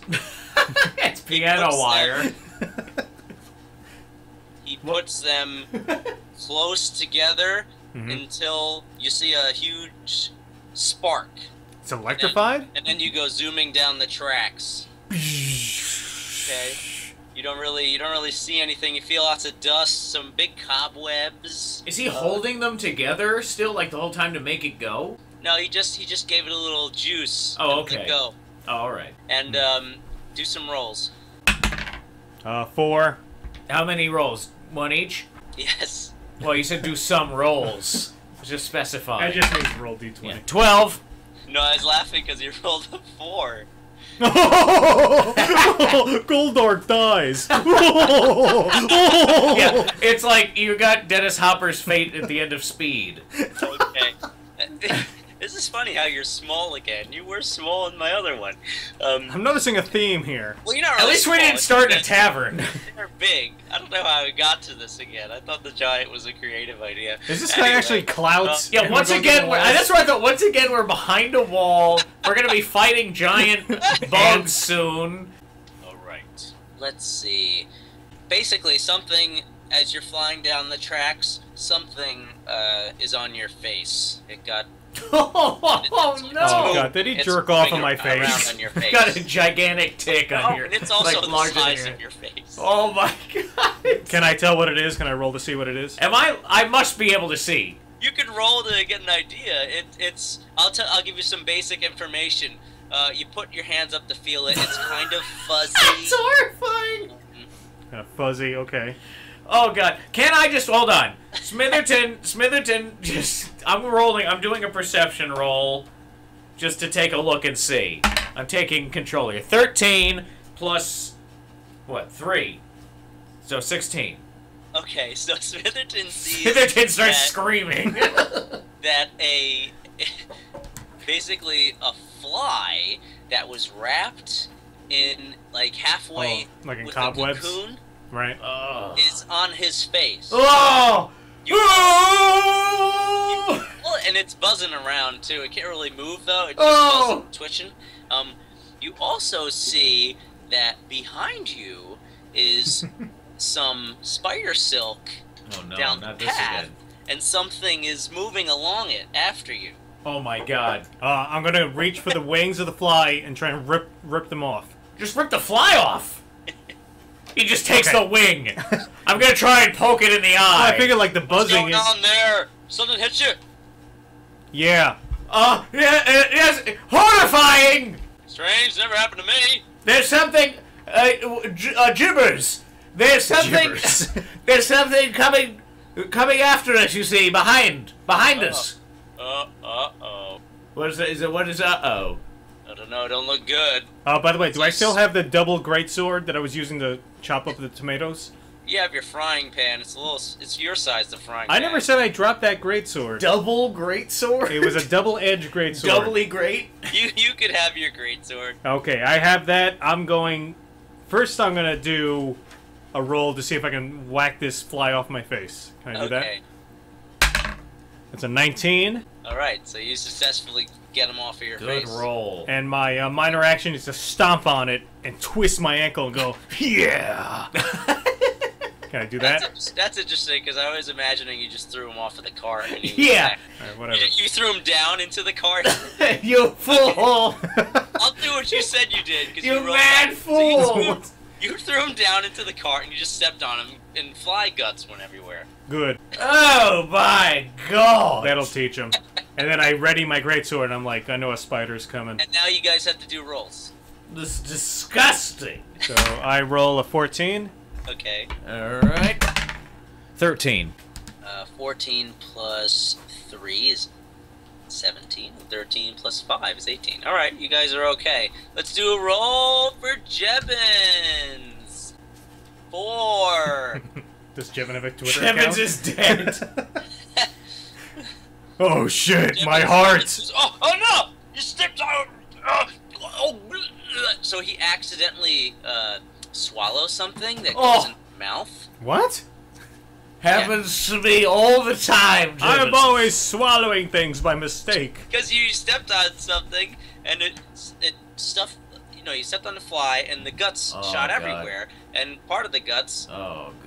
It's piano puts wire. He puts them close together until you see a huge spark. It's electrified? And then you go zooming down the tracks. Okay. You don't really see anything. You feel lots of dust, some big cobwebs. Is he holding them together still, like the whole time to make it go? No, he just gave it a little juice. Oh, to okay. Go. Oh, all right. And do some rolls. 4. How many rolls? 1 each? Yes. Well, you said do some rolls. Just specify. I just need to roll d20. Yeah. 12. No, I was laughing because you rolled a 4. Goldark dies. Yeah, it's like you got Dennis Hopper's fate at the end of Speed. Okay. This is funny how you're small again. You were small in my other one. I'm noticing a theme here. Well, you're not At really least we small. didn't start in a tavern. They're big. I don't know how we got to this again. I thought the giant was a creative idea. Is this guy actually clouts? Yeah, once again, that's what I thought. Once again, we're behind a wall. We're gonna be fighting giant bugs soon. All right. let's see. Basically, something as you're flying down the tracks, something is on your face. It got. Oh no! Oh god, did he jerk off on my face? On your face. Got a gigantic tick on your. And it's also like, the size of your face. Oh my god! Can I tell what it is? Can I roll to see what it is? Am I? I must be able to see. You can roll to get an idea. It's. I'll give you some basic information. You put your hands up to feel it. It's kind of fuzzy. That's horrifying. Kind of fuzzy. Okay. Oh god, can I just hold on? Smitherton, just I'm doing a perception roll just to take a look and see. I'm taking control here. 13 plus what? 3. So 16. Okay, so Smitherton sees Smitherton starts screaming. that basically a fly that was wrapped in like halfway like in with cobwebs? a cocoon Right. is on his face. Oh! Well, and it's buzzing around too. It can't really move though. It's just buzzing, twitching. You also see that behind you is some spider silk down the path, and something is moving along it after you. Oh my god. I'm gonna reach for the wings of the fly and try and rip them off. Just rip the fly off! He just takes the wing. I'm gonna try and poke it in the eye. I figured like the buzzing What's going on there? Something hit you? Yeah. Yes, horrifying! Strange, never happened to me. There's something, gibbers. There's something, there's something coming after us, you see, behind us. Uh-oh. What is uh-oh? I don't know, don't look good. By the way, do I still have the double greatsword that I was using to chop up the tomatoes? You have your frying pan. It's your size, the frying pan. I never said I dropped that greatsword. Double greatsword? It was a double-edged greatsword. Doubly great? You could have your greatsword. Okay, I have that. First I'm gonna do a roll to see if I can whack this fly off my face. Can I do that? That's a 19. Alright, so you successfully get him off of your face. Good roll. And my minor action is to stomp on it and twist my ankle and go, yeah! Can I do that? That's interesting, because I was imagining you just threw him off of the cart. And Yeah! Alright, whatever. You threw him down into the cart? You fool! I'll do what you said you did. Cause You mad fool! You threw him down into the cart and you just stepped on him, and fly guts went everywhere. Good. Oh my god! That'll teach him. And then I ready my greatsword and I'm like, I know a spider's coming. And now you guys have to do rolls. This is disgusting. So I roll a 14. Okay. Alright. 13. 14 plus 3 is 17. 13 plus 5 is 18. Alright, you guys are okay. Let's do a roll for Jebins. 4. Does Jevin have a Twitter account? Jevins is dead. Oh shit, Jebins, my heart! Oh no! You stepped on... So he accidentally swallows something that goes in his mouth. What? Happens to me all the time, Jevins. I'm always swallowing things by mistake. Because you stepped on something, and it stuff. You know, you stepped on the fly, and the guts shot everywhere, and part of the guts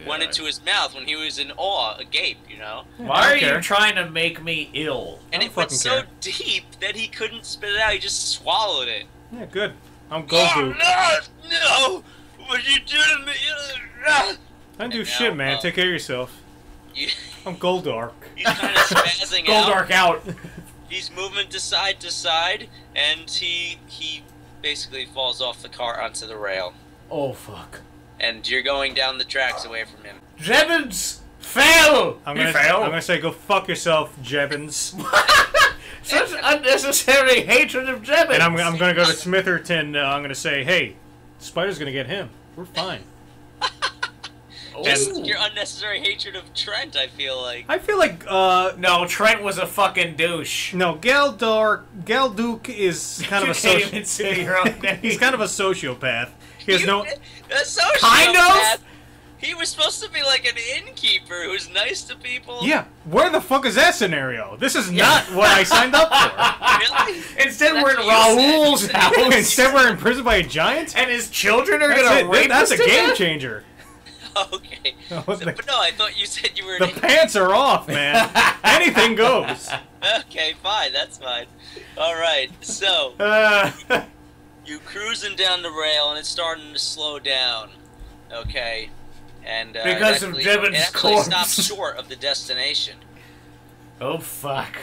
went into his mouth when he was in awe, agape. You know. Why are you trying to make me ill? And it went so deep that he couldn't spit it out. He just swallowed it. Yeah, good. I'm Goku. No! What you do to me? I don't do shit, man. Take care of yourself. I'm Goldark. He's kind of spazzing out. Goldark out. He's moving to side, and he basically falls off the car onto the rail. Oh, fuck. And you're going down the tracks away from him. Jevins fell! I'm gonna say, go fuck yourself, Jevins. Such unnecessary hatred of Jevins. And I'm gonna go to Smitherton. I'm gonna say, hey, Spider's gonna get him. We're fine. Just your unnecessary hatred of Trent, I feel like. No, Trent was a fucking douche. No, Galduke is kind of a can't even say your own name. He's kind of a sociopath. He has no... A sociopath? Kind of? He was supposed to be like an innkeeper who's nice to people. Yeah, where the fuck is that scenario? This is not what I signed up for. Really? Instead, That's we're in what you Raoul's said. house. Instead, we're imprisoned by a giant? And his children are That's gonna it. rape That's us a to game death? changer. Okay. No, But no, I thought you said you were an The innkeeper. pants are off, man. Anything goes. Okay, fine, that's fine. Alright, so, you cruising down the rail and it's starting to slow down. Okay. And Because of Devon's it actually corpse. stops short of the destination. Oh fuck!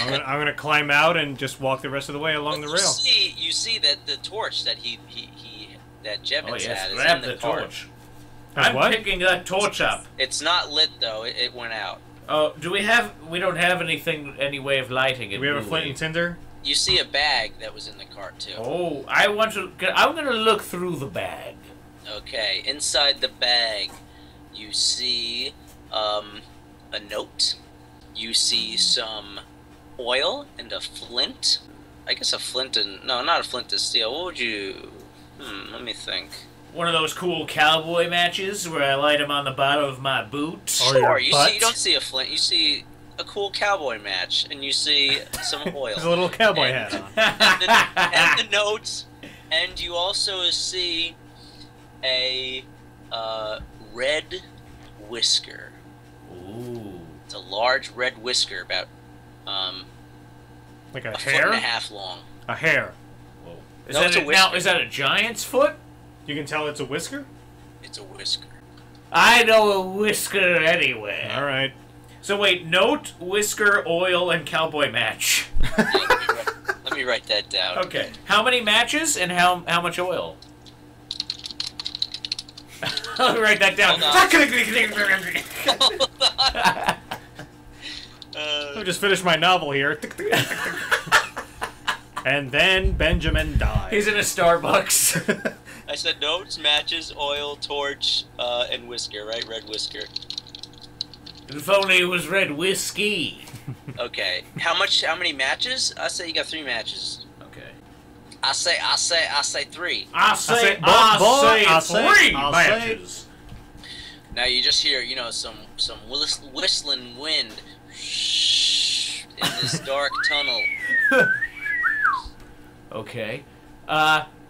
I'm gonna climb out and just walk the rest of the way along the But rail. You see that the torch that that Jevons had is grab in the the cart. torch. That's I'm what? picking that torch up. It's not lit though. It went out. Oh, we don't have any way of lighting it. Do we have a do flint and tinder? You see a bag that was in the cart too. Oh, I'm gonna look through the bag. Okay, inside the bag, you see a note. You see some oil and a flint. I guess a flint and no, not a flint and steel. What would you? Let me think. One of those cool cowboy matches where I light them on the bottom of my boot. Or your Sure, you butt? don't see a flint. You see a cool cowboy match, and you see some oil. There's a little cowboy hat on. and the notes, and you also see a red whisker. Ooh. It's a large red whisker, about Like a a foot and a hair? half long. A hair. Is No, that it's a now? whisker. Is that a giant's foot? You can tell it's a whisker? It's a whisker. I know a whisker anywhere. All right. So wait, note, whisker, oil, and cowboy match. Yeah, let me write that down. Okay. How many matches and how much oil? I'll write that down. Hold on. I just finished my novel here. And then Benjamin died. He's in a Starbucks. I said notes, matches, oil, torch, and whisker, right? Red whisker. If only it was red whiskey. Okay. How many matches? I say you got 3 matches. Okay. I say 3. I say three I'll matches. Now you just hear, some whistling wind in this dark tunnel. Okay.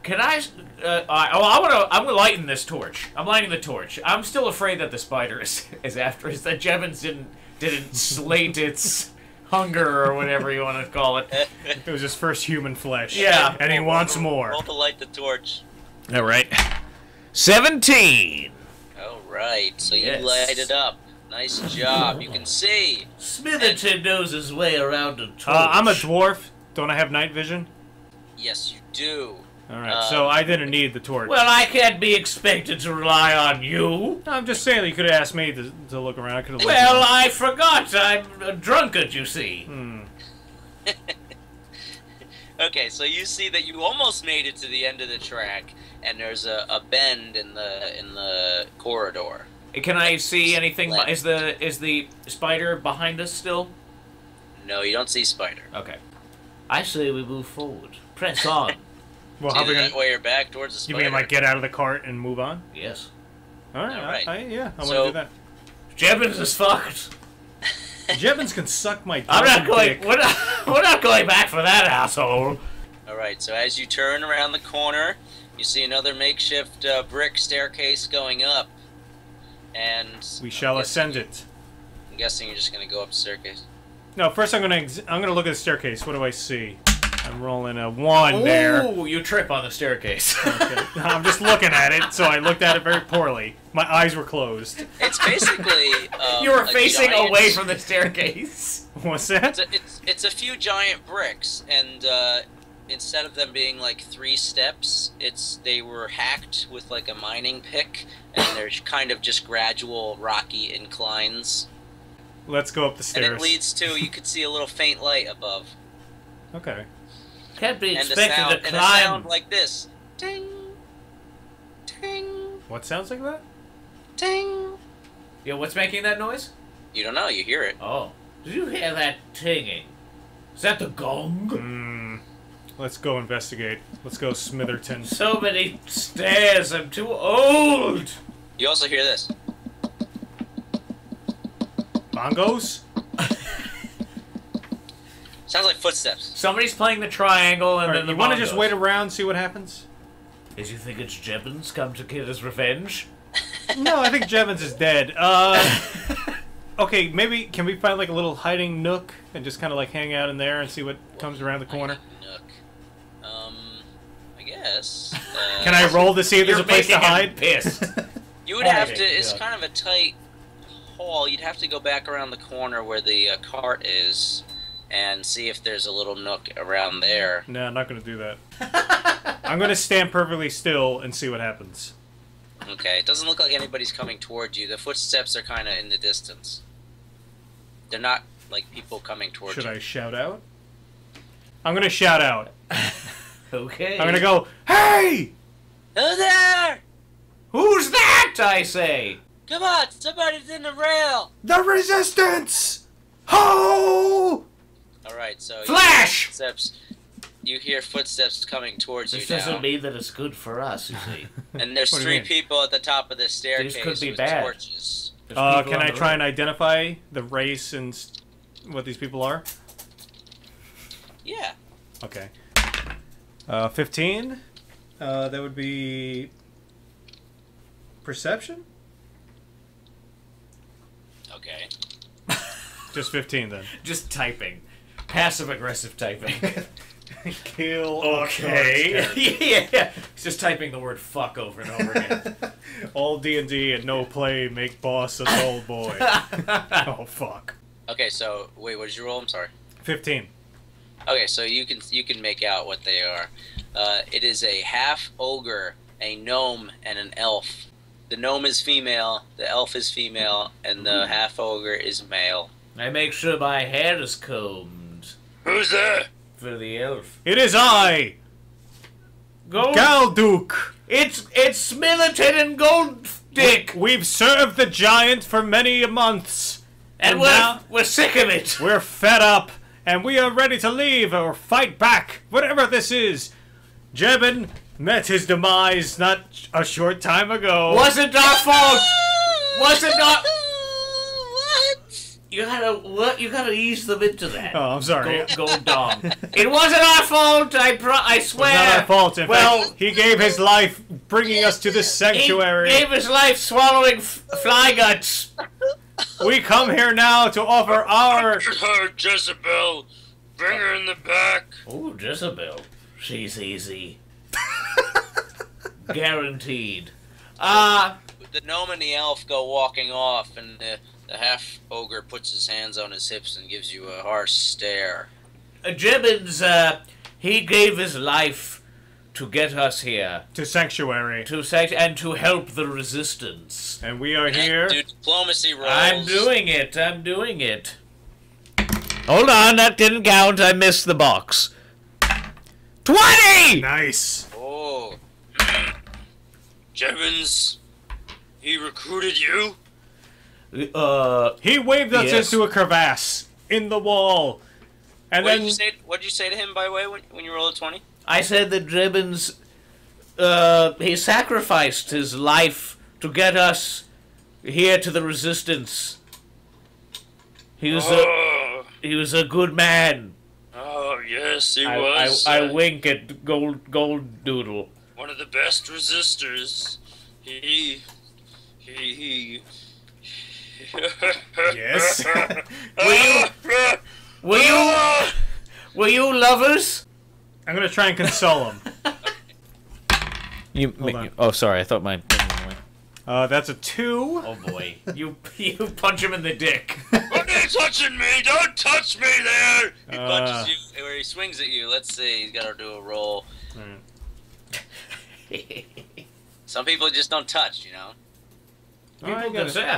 Can I? I'm gonna lighten this torch. I'm lighting the torch. I'm still afraid that the spider is after us. That Jevons didn't slate its hunger or whatever you want to call it. It was his first human flesh. Yeah. And he wants more. Roll to light the torch. All right. 17. All right. So Yes. you light it up. Nice job. You can see. Smitherton knows his way around a torch. I'm a dwarf. Don't I have night vision? Yes, you do. Alright, so I didn't need the torch. Well, I can't be expected to rely on you. I'm just saying that you could have asked me to look around. I could have Well, I forgot. I'm a drunkard, you see. Okay, so you see that you almost made it to the end of the track, and there's a bend in the corridor. Can I see anything? Left. Is the spider behind us still? No, you don't see Spider. Okay. I say we move forward. Press on. Well, how See we that gonna... way you're back towards the You Spider. mean like get out of the cart and move on? Yes. Alright, Alright. yeah, I want So- to do that. Jevons is fucked. Jevons can suck my I'm not drunken going. dick. We're not going back for that asshole. Alright, so as you turn around the corner, you see another makeshift brick staircase going up. And We shall ascend it. I'm guessing you're just gonna go up the staircase. No, first I'm gonna look at the staircase. What do I see? I'm rolling a 1 there. Ooh, you trip on the staircase. Okay. I'm just looking at it, so I looked at it very poorly. My eyes were closed. It's basically You were a facing giant- away from the staircase. What's that? It's a few giant bricks, and instead of them being like 3 steps, they were hacked with like a mining pick, and they're kind of just gradual rocky inclines. Let's go up the And stairs. it leads to, you could see a little faint light above. Okay. Can't be And a expected sound, to and a climb. sound like this. Ting, ting, What sounds like that? ting. Yeah, what's making that noise? You don't know, you hear it. Oh, did you hear that tinging? Is that the gong? Let's go investigate. Let's go Smitherton. So many stairs. I'm too old. You also hear this. Bongos? Sounds like footsteps. Somebody's playing the triangle, and Right, then the you want to bongos. just wait around, see what happens? Is you think it's Jebben's come to get his revenge? No, I think Jevons is dead. Okay, maybe can we find like a little hiding nook and just kind of like hang out in there and see what comes around the corner? Nook. I guess. Can I roll to see if there's a place to hide? Pissed. You would have to. Hiding, It's yeah. kind of a tight hall. You'd have to go back around the corner where the cart is, and see if there's a little nook around there. No, I'm not going to do that. I'm going to stand perfectly still and see what happens. Okay. It doesn't look like anybody's coming towards you. The footsteps are kind of in the distance. They're not like people coming towards Should you. I shout out? I'm going to shout out. Okay. I'm going to go, hey! Who's there? Who's that, I say? Come on! Somebody's in the rail. The resistance! Ho! All right. So Flash! You hear footsteps coming towards This you doesn't now, mean that it's good for us, you see. and there's What do you 3 mean? people at the top of the staircase could be with bad. torches. There's people Can on I the try roof. and identify the race and what these people are? Yeah. Okay. 15. That would be perception? Okay. Just 15 then. Just typing. Passive-aggressive typing. Kill. Okay. Yeah. He's just typing the word fuck over and over again. All D&D and no play make boss a dull boy. Oh fuck. Okay. So wait, what did you roll? I'm sorry. 15. Okay, so you can make out what they are. It is a half ogre, a gnome, and an elf. The gnome is female, the elf is female, and the half ogre is male. I make sure my hair is combed. Who's there? For the elf. It is I, Gold. Galduke. It's Militant and Gold Dick. We've served the giant for many months, And now we're sick of it. we're fed up, and we are ready to leave or fight back, whatever this is. Jebin met his demise not a short time ago. Wasn't our fault. Wasn't our. What? You gotta ease them into that. Oh, I'm sorry. Gold Dom. It wasn't our fault. I swear. It's not our fault. In Well, fact, he gave his life bringing us to this he sanctuary. gave his life swallowing fly guts. We come here now to offer our... Her Jezebel. Bring her in the back. Ooh, Jezebel. She's easy. Guaranteed. The gnome and the elf go walking off, and the half ogre puts his hands on his hips and gives you a harsh stare. Jibbins, he gave his life to get us here. to sanctuary. And to help the resistance. And we are here. Do diplomacy rolls. I'm doing it. Hold on, that didn't count. I missed the box. 20! Nice. Oh. Jevons, he recruited you? He waved us Yes. into a crevasse in the wall. And What then... did you say to him, by the way, when you rolled a 20? I said that Jibbins, he sacrificed his life to get us here to the resistance. He was a good man. Oh, yes, he was. I wink at Gold Doodle. One of the best resistors. He Yes. Were you lovers? I'm going to try and console him. You, on. oh, sorry. I thought my. That's a 2. Oh boy, you punch him in the dick. What are you touching me? Don't touch me there! He Uh. punches you, or he swings at you. Let's see, he's got to do a roll. Some people just don't touch, you know?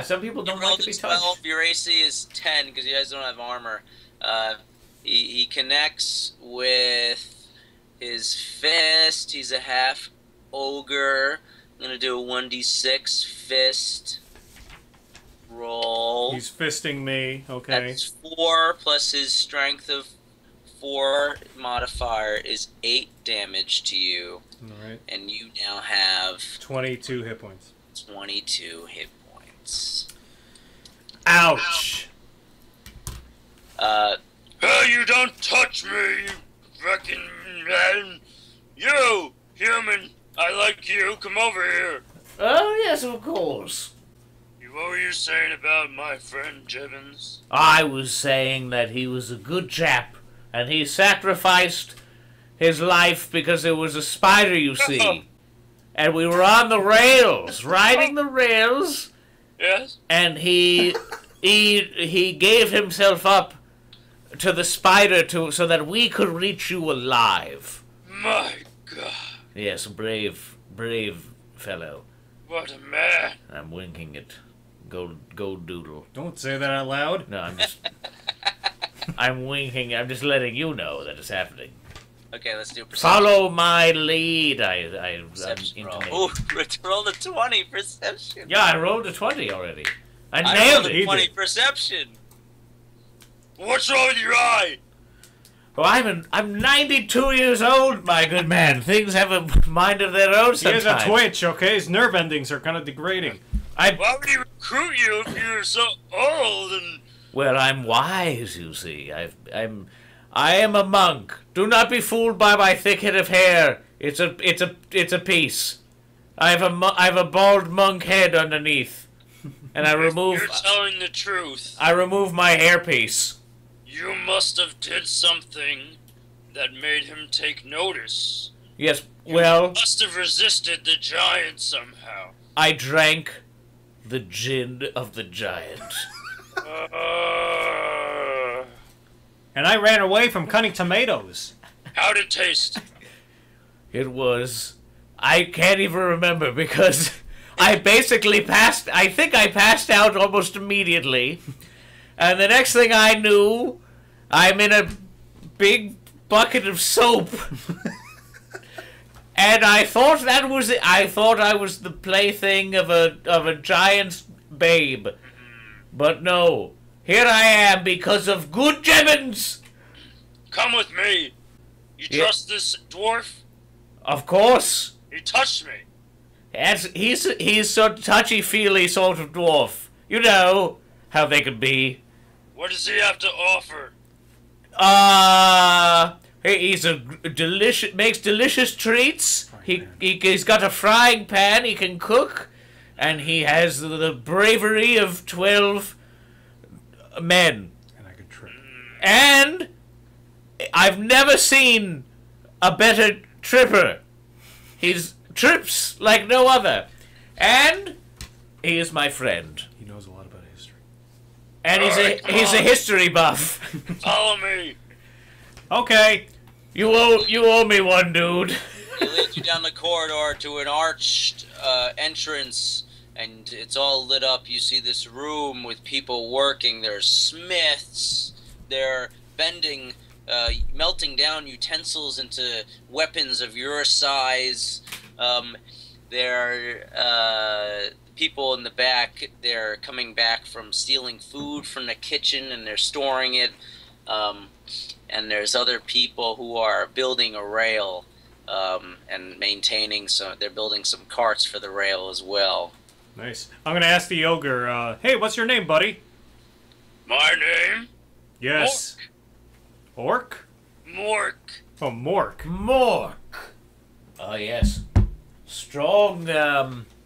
Some people don't You like rolled to be a touched. 12, your AC is 10 because you guys don't have armor. He connects with his fist. He's a half ogre. I'm going to do a 1d6 fist roll. He's fisting me. Okay. That's 4 plus his strength of 4 modifier is 8 damage to you. All right. And you now have 22 hit points. 22 hit points. Ouch. Hey, you don't touch me, you fucking man. You, human, I like you. Come over here. Oh, yes, of course. What were you saying about my friend Jevons? I was saying that he was a good chap, and he sacrificed his life because there was a spider, you see. And we were on the rails, riding the rails. Yes? And he gave himself up to the spider so that we could reach you alive. My God. Yes, brave fellow. What a man. I'm winking it. Go doodle. Don't say that out loud. No, I'm just... I'm winking. I'm just letting you know that it's happening. Okay, let's do perception. Follow my lead. I'm Perception roll. intimating. Ooh, roll a 20 perception. Yeah, I rolled a 20 already. I I nailed rolled it. a 20 perception. What's wrong with your eye? Oh, I'm 92 years old, my good man. Things have a mind of their own He sometimes. has a twitch, okay? His nerve endings are kind of degrading. Why would he recruit you if you're so old and... Well, I'm wise, you see. I am a monk. Do not be fooled by my thick head of hair. It's a piece. I have a bald monk head underneath, and I remove. You're telling the truth. I remove my hairpiece. You must have did something that made him take notice. Yes. You Well, must have resisted the giant somehow. I drank the gin of the giant. And I ran away from cunning tomatoes. How'd it taste? It was. I can't even remember because I basically passed. I think I passed out almost immediately. And the next thing I knew, I'm in a big bucket of soap. And I thought that was it. I thought I was the plaything of a giant's babe. But no. Here I am because of good Jevons! Come with me. You Yeah. trust this dwarf? Of course. He touched me. He's so touchy-feely sort of dwarf. You know how they could be. What does he have to offer? He's makes delicious treats. He's got a frying pan he can cook, and he has the bravery of 12 men. And I could trip. And I've never seen a better tripper. He's trips like no other. And he is my friend. He knows a lot about history. And he's a history buff. Follow me. Okay. You owe me one, dude. He leads you down the corridor to an arched entrance, and it's all lit up. You see this room with people working. There's smiths. They're bending, melting down utensils into weapons of your size. There are people in the back. They're coming back from stealing food from the kitchen, and they're storing it. And there's other people who are building a rail and maintaining some. They're building some carts for the rail as well. Nice. I'm gonna ask the ogre. Hey, what's your name, buddy? My name? Yes. Orc? Mork. Oh, Mork. Mork. Oh, yes. Strong,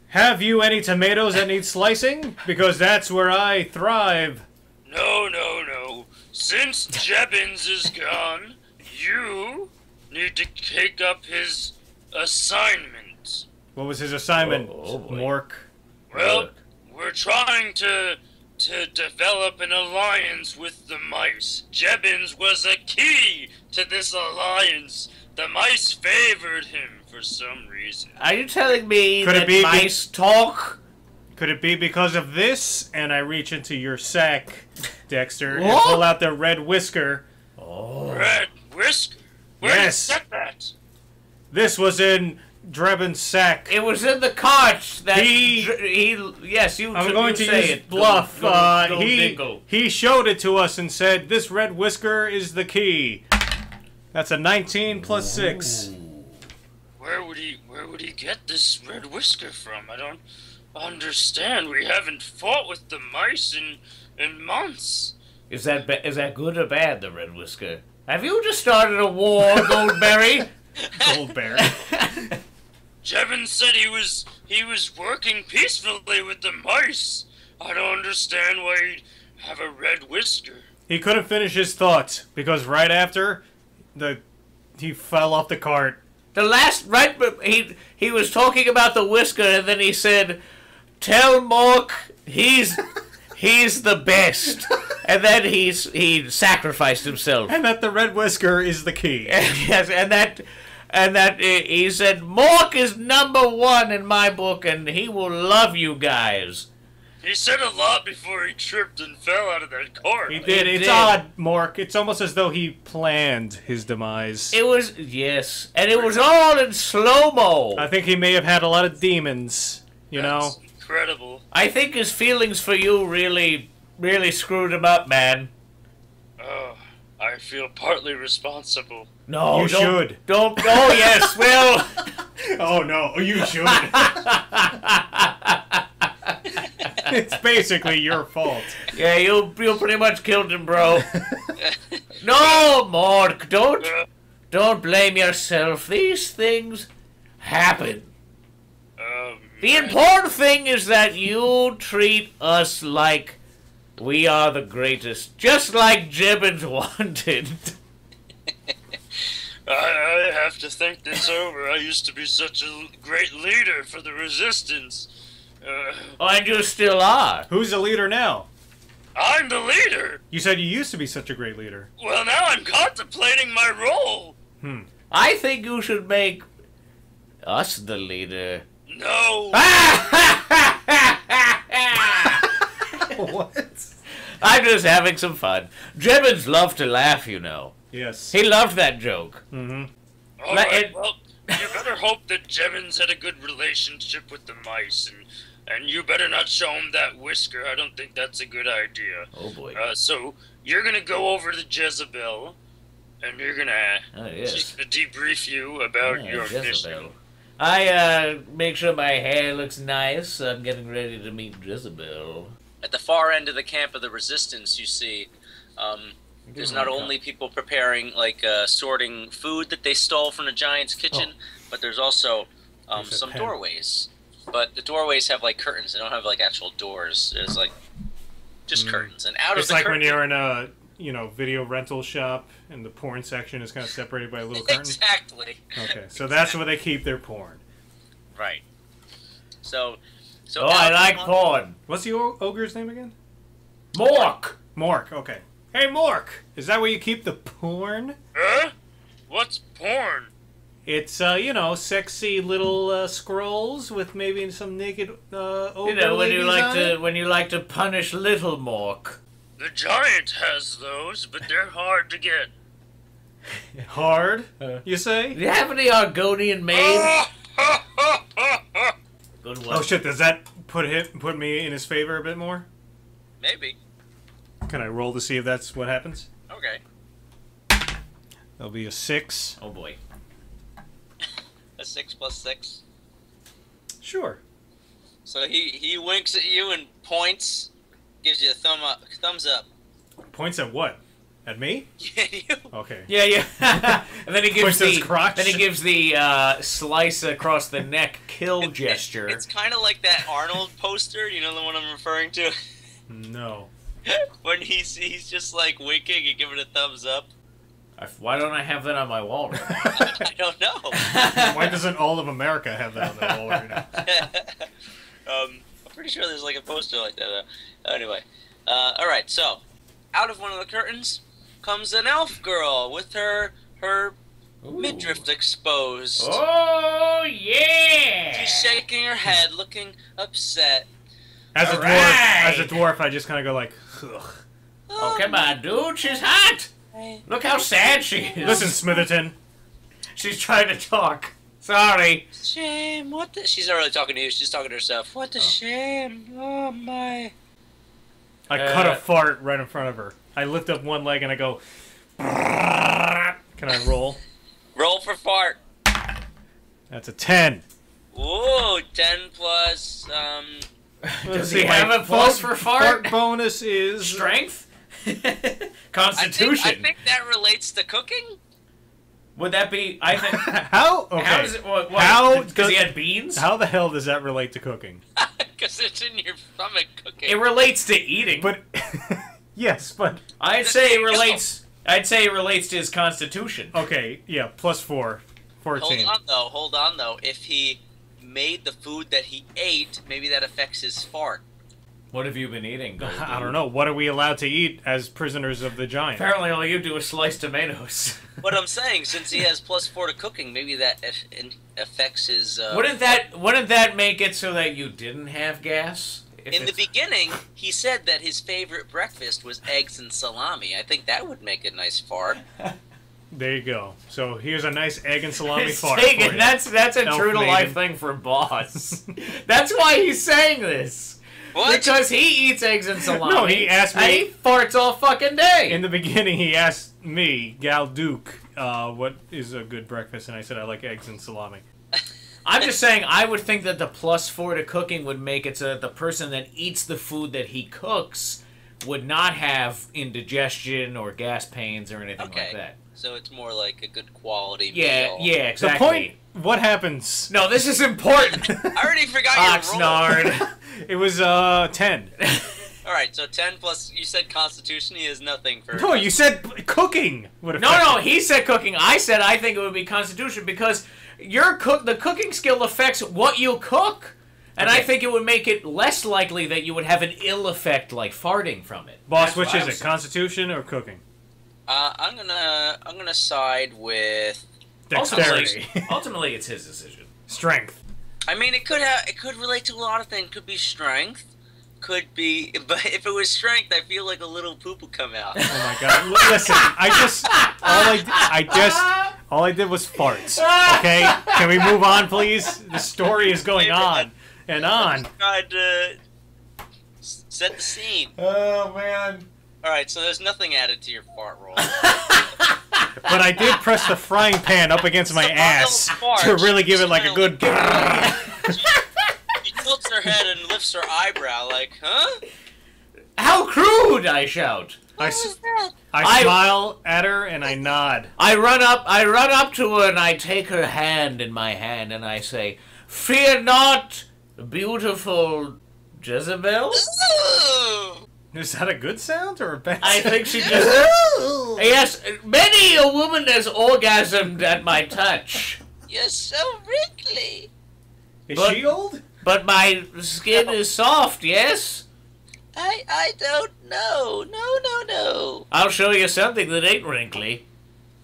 Have you any tomatoes that need slicing? Because that's where I thrive. No. Since Jevons is gone, you need to take up his assignment. What was his assignment, Oh, boy. Mork? Well, we're trying to develop an alliance with the mice. Jevons was a key to this alliance. The mice favored him for some reason. are you telling me Could it that be mice talk? Could it be because of this? And I reach into your sack, Dexter, and What? pull out the red whisker. Red whisker? Where Yes. did you get that? This was in Drebin's sack. It was in the cart that He- yes, you. I'm going to say use it. bluff. Go he dingle. he showed it to us and said, "This red whisker is the key." That's a 19 plus 6. Where would he get this red whisker from? I understand. We haven't fought with the mice in months. Is that good or bad, the Red Whisker? Have you just started a war, Goldberry? Goldberry. Jevons said he was working peacefully with the mice. I don't understand why he'd have a red whisker. He couldn't finish his thoughts because right after he fell off the cart. He was talking about the whisker and then he said, "Tell Mork he's the best." And then he sacrificed himself. And that the red whisker is the key. Yes, and that he said, "Mork is #1 in my book, and he will love you guys." He said a lot before he tripped and fell out of that cart. He did. It's odd, Mork. It's almost as though he planned his demise. It was, yes, and it was all in slow-mo. I think he may have had a lot of demons, you know? Incredible. I think his feelings for you really screwed him up, man. Oh, I feel partly responsible. No, you should. Don't. Oh, yes, well. Oh, no, you should. It's basically your fault. Yeah, you pretty much killed him, bro. No, Mork, don't blame yourself. These things happen. The important thing is that you treat us like we are the greatest, just like Gibbons wanted. I have to think this over. I used to be such a great leader for the resistance. And you still are. Who's the leader now? I'm the leader! You said you used to be such a great leader. Well, now I'm contemplating my role. I think you should make us the leader. No. What? I'm just having some fun. Gibbons loved to laugh, you know. Yes. He loved that joke. Mm-hmm. All right, well, you better hope that Jevons had a good relationship with the mice, and you better not show him that whisker. I don't think that's a good idea. Oh, boy. So, you're gonna go over to Jezebel, and you're gonna... She's gonna debrief you about your Jezebel. mission. I, make sure my hair looks nice. I'm getting ready to meet Jezebel. At the far end of the camp of the Resistance, you see, there's not only people preparing, like, sorting food that they stole from the Giant's kitchen, but there's also some doorways. But the doorways have, like, curtains. They don't have, like, actual doors. There's, like, just curtains. And out of the like curtain... when you're in a, video rental shop, and the porn section is kind of separated by a little curtain? Exactly. Okay, so that's where they keep their porn. Right. So I like porn. What's the ogre's name again? Mork! Mork, okay. Hey, Mork! Is that where you keep the porn? Huh? What's porn? It's, sexy little scrolls with maybe some naked ogre when you like to punish little Mork. The Giant has those, but they're hard to get. Hard, you say? Do you have any Argonian maids? Good one. Oh shit, does that put me in his favor a bit more? Maybe. Can I roll to see if that's what happens? Okay. That'll be a 6. Oh boy. A 6 plus 6. Sure. So he winks at you and points, gives you a thumbs up. Points at what? At me? Yeah, you. Okay. Yeah. And then he gives Points at his crotch. Then he gives the slice across the neck kill gesture. It's kind of like that Arnold poster. You know the one I'm referring to? No. When he's just like winking and giving a thumbs up. Why don't I have that on my wall right now? I don't know. Why doesn't all of America have that on their wall right now? I'm pretty sure there's like a poster like that. Anyway, all right. So, out of one of the curtains comes an elf girl with her midriff exposed. Oh yeah! She's shaking her head, looking upset. As a dwarf, I just kind of go like, ugh. Oh come on, dude, she's hot. Look how sad she is. Listen, Smitherton. She's trying to talk. Sorry. Shame. What the... She's not really talking to you. She's talking to herself. What a shame. Oh, my. I cut a fart right in front of her. I lift up one leg and I go, can I roll? Roll for fart. That's a 10. Ooh, 10 plus, Does he have a plus for fart? Fart bonus is... Strength? Constitution. I think that relates to cooking. Would that be... I think... How? Okay. How does it... What, How because he had beans? How the hell does that relate to cooking? Because it's in your stomach cooking. It relates to eating. But... yes, but... I'd say it relates to his constitution. Okay, yeah, plus 4. 14. Hold on though. If he made the food that he ate, maybe that affects his fart. What have you been eating, Gold? I don't know. What are we allowed to eat as prisoners of the giant? Apparently all you do is slice tomatoes. But I'm saying, since he has plus 4 to cooking, maybe that affects his... Wouldn't that make it so that you didn't have gas? In the beginning, he said that his favorite breakfast was eggs and salami. I think that would make a nice fart. There you go. So here's a nice egg and salami fart. Saying, that's a true to life thing for Boss. That's why he's saying this. What? Because he eats eggs and salami. No, he asked me. And he farts all fucking day. In the beginning, he asked me, Gal Duke, what is a good breakfast, and I said I like eggs and salami. I'm just saying, I would think that the plus 4 to cooking would make it so that the person that eats the food that he cooks would not have indigestion or gas pains or anything like that. So it's more like a good quality meal. Yeah, exactly. The point, what happens? No, this is important. I already forgot your roll. Oxnard. It was 10. Alright, so 10 plus, you said constitution, he has nothing for... No, you said cooking would affect No, he said cooking. I said I think it would be constitution because the cooking skill affects what you cook. And I think it would make it less likely that you would have an ill effect like farting from it. Boss, which is it, constitution or cooking? I'm gonna side with dexterity. Ultimately, it's his decision. Strength. I mean, it could relate to a lot of things. Could be strength. Could be, but if it was strength, I feel like a little poop would come out. Oh my god! Listen, all I did was farts. Okay, can we move on, please? The story is going on and on. Tried to set the scene. Oh man. Alright, so there's nothing added to your fart roll. But I did press the frying pan up against my ass to really give it like a good... She tilts her head and lifts her eyebrow like, huh? How crude, I shout. What was that? I smile at her and I nod. I run up to her and I take her hand in my hand and I say, "Fear not, beautiful Jezebel." Ooh. Is that a good sound or a bad I sound? think she just... Yes, many a woman has orgasmed at my touch. You're so wrinkly. Is she old? But my skin is soft, yes? I don't know. No. I'll show you something that ain't wrinkly.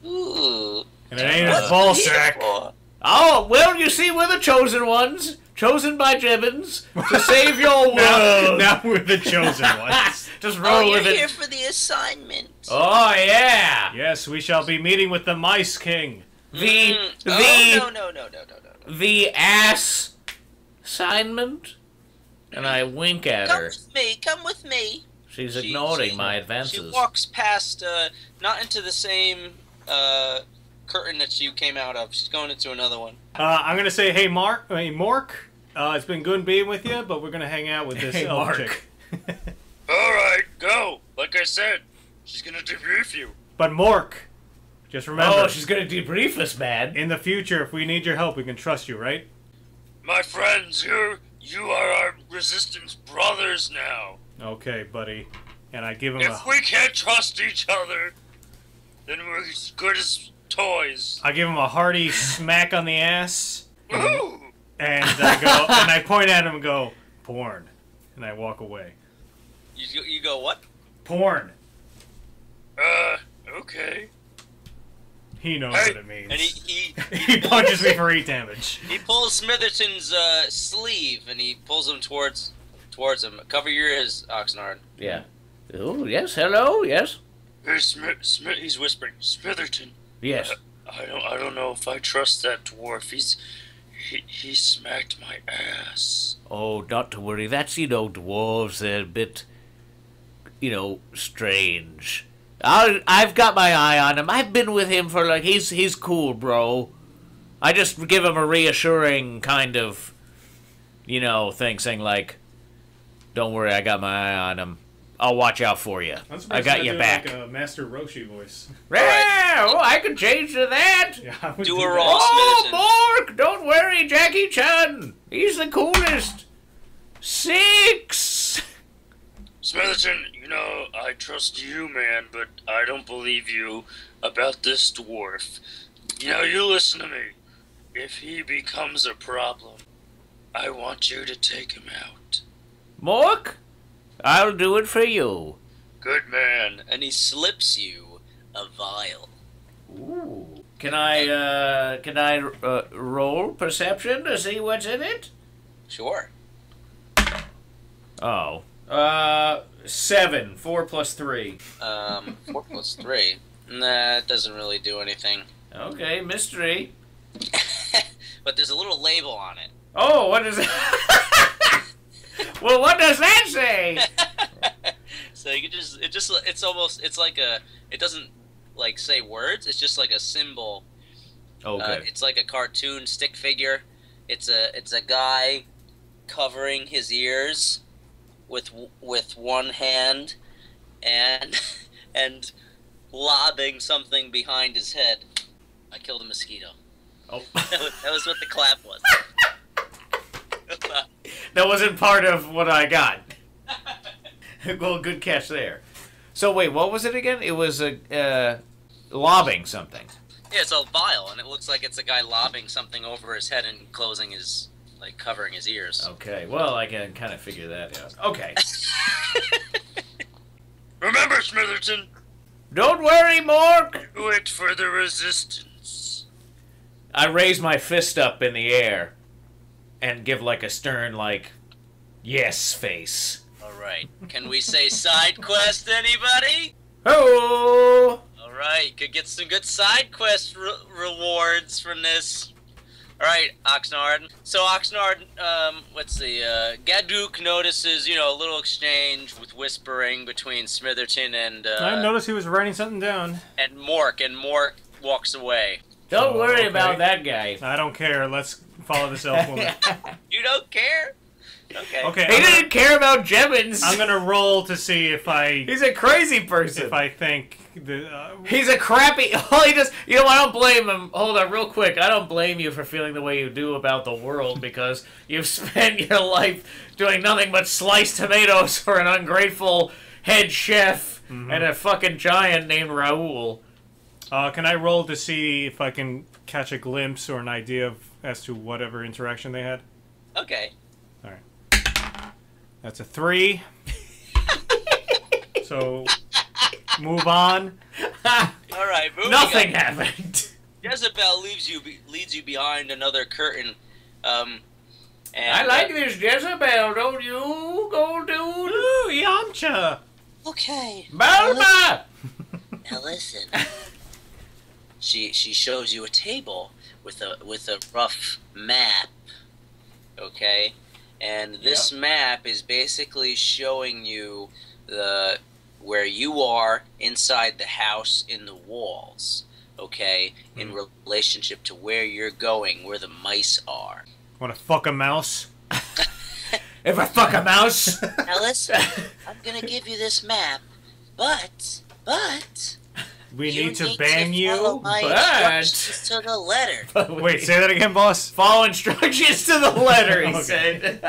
Ooh. And it ain't a ball sack. Oh, well, you see, we're the chosen ones. Chosen by Jebbins to save your world. Now we're the chosen ones. Just roll with it. You're here for the assignment. Oh, yeah. Yes, we shall be meeting with the Mice King. No. The ass assignment. And I wink at her. Come with me. She's ignoring my advances. She walks past, not into the same curtain that you came out of. She's going into another one. I'm gonna say, hey Mork, it's been good being with you, but we're gonna hang out with this elf chick. Alright, go. Like I said, she's gonna debrief you. But Mork, just remember. Oh, she's gonna debrief us, man. In the future, if we need your help, we can trust you, right? My friends, you are our resistance brothers now. Okay, buddy. And I give him If we can't trust each other, then we're as good as toys. I give him a hearty smack on the ass. Woo! And I go, and I point at him and go, porn. And I walk away. You go, what? Porn. Okay. He knows what it means. And he he punches me for 8 damage. He pulls Smitherton's sleeve and he pulls him towards him. Cover your ears, Oxnard. Yeah. Oh, yes, hello, yes. Hey, he's whispering, Smitherton. Yes. I don't know if I trust that dwarf. He smacked my ass. Oh, not to worry. That's, dwarves, they're a bit, strange. I've got my eye on him. I've been with him for, he's cool, bro. I just give him a reassuring kind of, thing, saying like, "Don't worry, I got my eye on him. I'll watch out for you. I got your back." Like a Master Roshi voice. Yeah, oh, I can change to that. Yeah, I would Do do a that. roll. Oh, Mork, don't worry, Jackie Chan. He's the coolest. 6. Smitherton, I trust you, man, but I don't believe you about this dwarf. You listen to me. If he becomes a problem, I want you to take him out. Mork, I'll do it for you. Good man. And he slips you a vial. Ooh. Can I roll perception to see what's in it? Sure. Oh. 7. 4 plus 3. 4 plus 3. Nah, it doesn't really do anything. Okay, mystery. But there's a little label on it. Oh, what is it? Well, what does that say? So you can it's like it doesn't like say words, it's just like a symbol. Okay. It's like a cartoon stick figure. It's a guy covering his ears with one hand and lobbing something behind his head. I killed a mosquito. Oh. That was what the clap was. That wasn't part of what I got. Well, good catch there. So wait, what was it again? It was lobbing something. Yeah, it's a vial, and it looks like it's a guy lobbing something over his head and covering his ears. Okay, well, I can kind of figure that out. Okay. Remember, Smitherton, Don't worry, Mork. wait for the resistance. I raise my fist up in the air and give like a stern, yes face. Alright, can we say side quest, anybody? Oh! Alright, could get some good side quest rewards from this. Alright, Oxnard. So Oxnard, let's see, Gaduk notices, a little exchange with whispering between Smitherton and, I noticed he was writing something down. and Mork walks away. Don't worry okay. about that guy. I don't care. Let's follow this elf woman. You don't care? Okay. Okay, He didn't care about Jevons. I'm gonna roll to see if He's a crazy person. if I think the He's a crappy. All he does. I don't blame him. Hold on, real quick. I don't blame you for feeling the way you do about the world because you've spent your life doing nothing but slice tomatoes for an ungrateful head chef and a fucking giant named Raoul. can I roll to see if I can catch a glimpse or an idea as to whatever interaction they had? Okay. All right. That's a 3. So move on. Alright, moving Nothing on. happened. Jezebel leads you behind another curtain. And, I like this Jezebel, don't you, gold dude? Ooh, Yamcha. Okay. Balma! Now listen. She shows you a table with a rough map. Okay? And this map is basically showing you where you are inside the house in the walls. Okay? In relationship to where you're going, where the mice are. Wanna fuck a mouse? If I fuck a mouse. Now listen, I'm gonna give you this map, but We you need to bang you. follow my but- instructions to the letter. Wait, say that again, boss. Follow instructions to the letter, he Okay. said.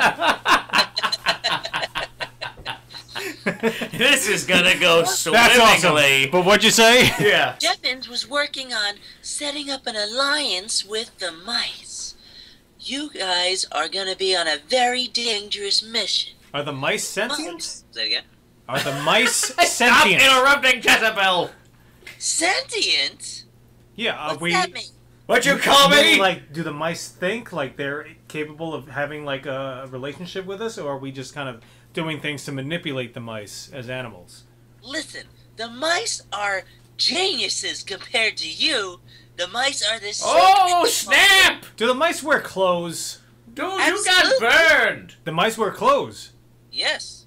This is gonna go swimmingly. That's awesome. But what'd you say? Yeah. Jevons was working on setting up an alliance with the mice. You guys are gonna be on a very dangerous mission. Are the mice sentient? Say it again. Are the mice Stop sentient? interrupting Jezebel. Sentient? Yeah, are What's we... that mean? What you call me? Like, do the mice think like they're capable of having like a relationship with us, or are we just kind of doing things to manipulate the mice as animals? Listen, the mice are geniuses compared to you. The mice are the Oh, snap! Do the mice wear clothes? Dude, you Absolutely. got burned. The mice wear clothes. Yes.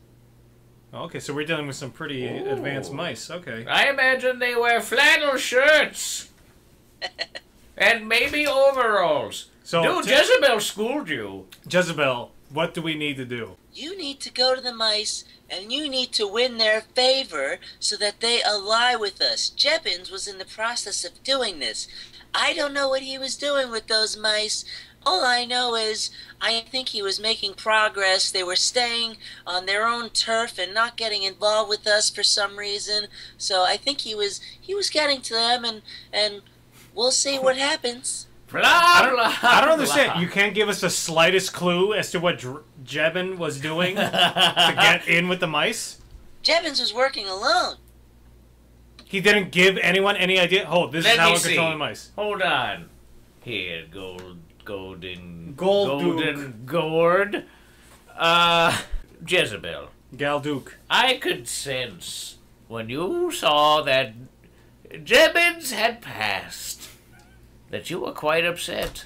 Okay, so we're dealing with some pretty advanced mice. Okay. I imagine they wear flannel shirts. And maybe overalls. So, Dude, Jezebel schooled you. Jezebel, what do we need to do? You need to go to the mice, and you need to win their favor so that they ally with us. Jebbins was in the process of doing this. I don't know what he was doing with those mice. All I know is I think he was making progress. They were staying on their own turf and not getting involved with us for some reason. So I think he was getting to them, and we'll see what happens. I don't understand. You can't give us the slightest clue as to what Jebin was doing to get in with the mice? Jebbins was working alone. He didn't give anyone any idea? Oh, this is how we're controlling the mice. Hold on. Here, golden gourd. Jezebel. Galduke. I could sense when you saw that Jebbins had passed that you were quite upset.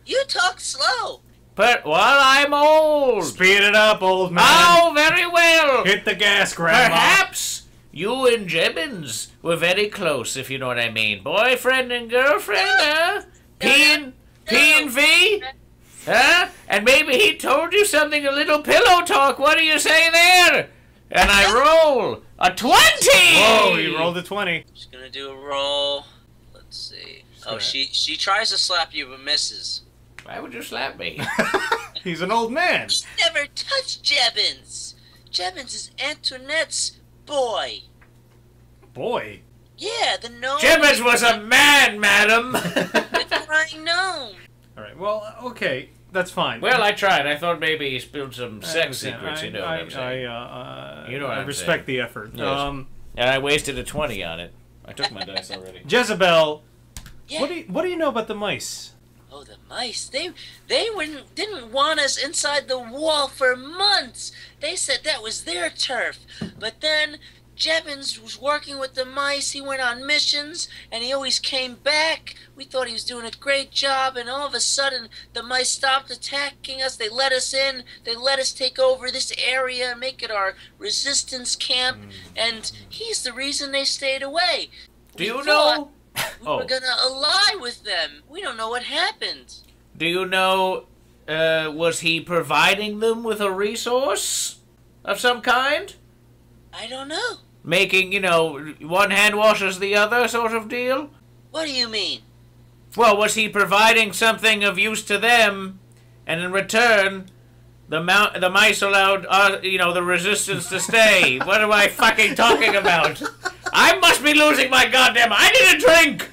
You talk slow. But, well, I'm old. Speed it up, old man. Oh, very well. Hit the gas, Grandma. Perhaps you and Jebbins were very close, if you know what I mean. Boyfriend and girlfriend, huh? P and V? Huh? And maybe he told you something, a little pillow talk. What do you say there? And I roll a 20! Whoa, you rolled a 20. Just gonna do a roll. Let's see. Oh, she tries to slap you but misses. Why would you slap me? He's an old man. He never touched Jebbins. Jebbins is Antoinette's boy. Boy? Yeah, the gnome. Jebbins was a man, madam. The crying gnome. Alright, well, okay. That's fine. Well, I tried. I thought maybe he spilled some sex secrets, you know what I'm saying. You know what I respect the effort. Yes. And I wasted a 20 on it. I took my dice already. Jezebel, Yeah. what do you know about the mice? Oh, the mice. They didn't want us inside the wall for months. They said that was their turf. But then Jebbins was working with the mice. He went on missions, and he always came back. We thought he was doing a great job, and all of a sudden, the mice stopped attacking us. They let us in. They let us take over this area and make it our resistance camp. And he's the reason they stayed away. Do you know? We were gonna ally with them. We don't know what happened. Do you know, was he providing them with a resource of some kind? I don't know. Making, you know, one hand washes the other sort of deal? What do you mean? Well, was he providing something of use to them, and in return, the mice allowed, the resistance to stay? What am I fucking talking about? I must be losing my goddamn... I need a drink!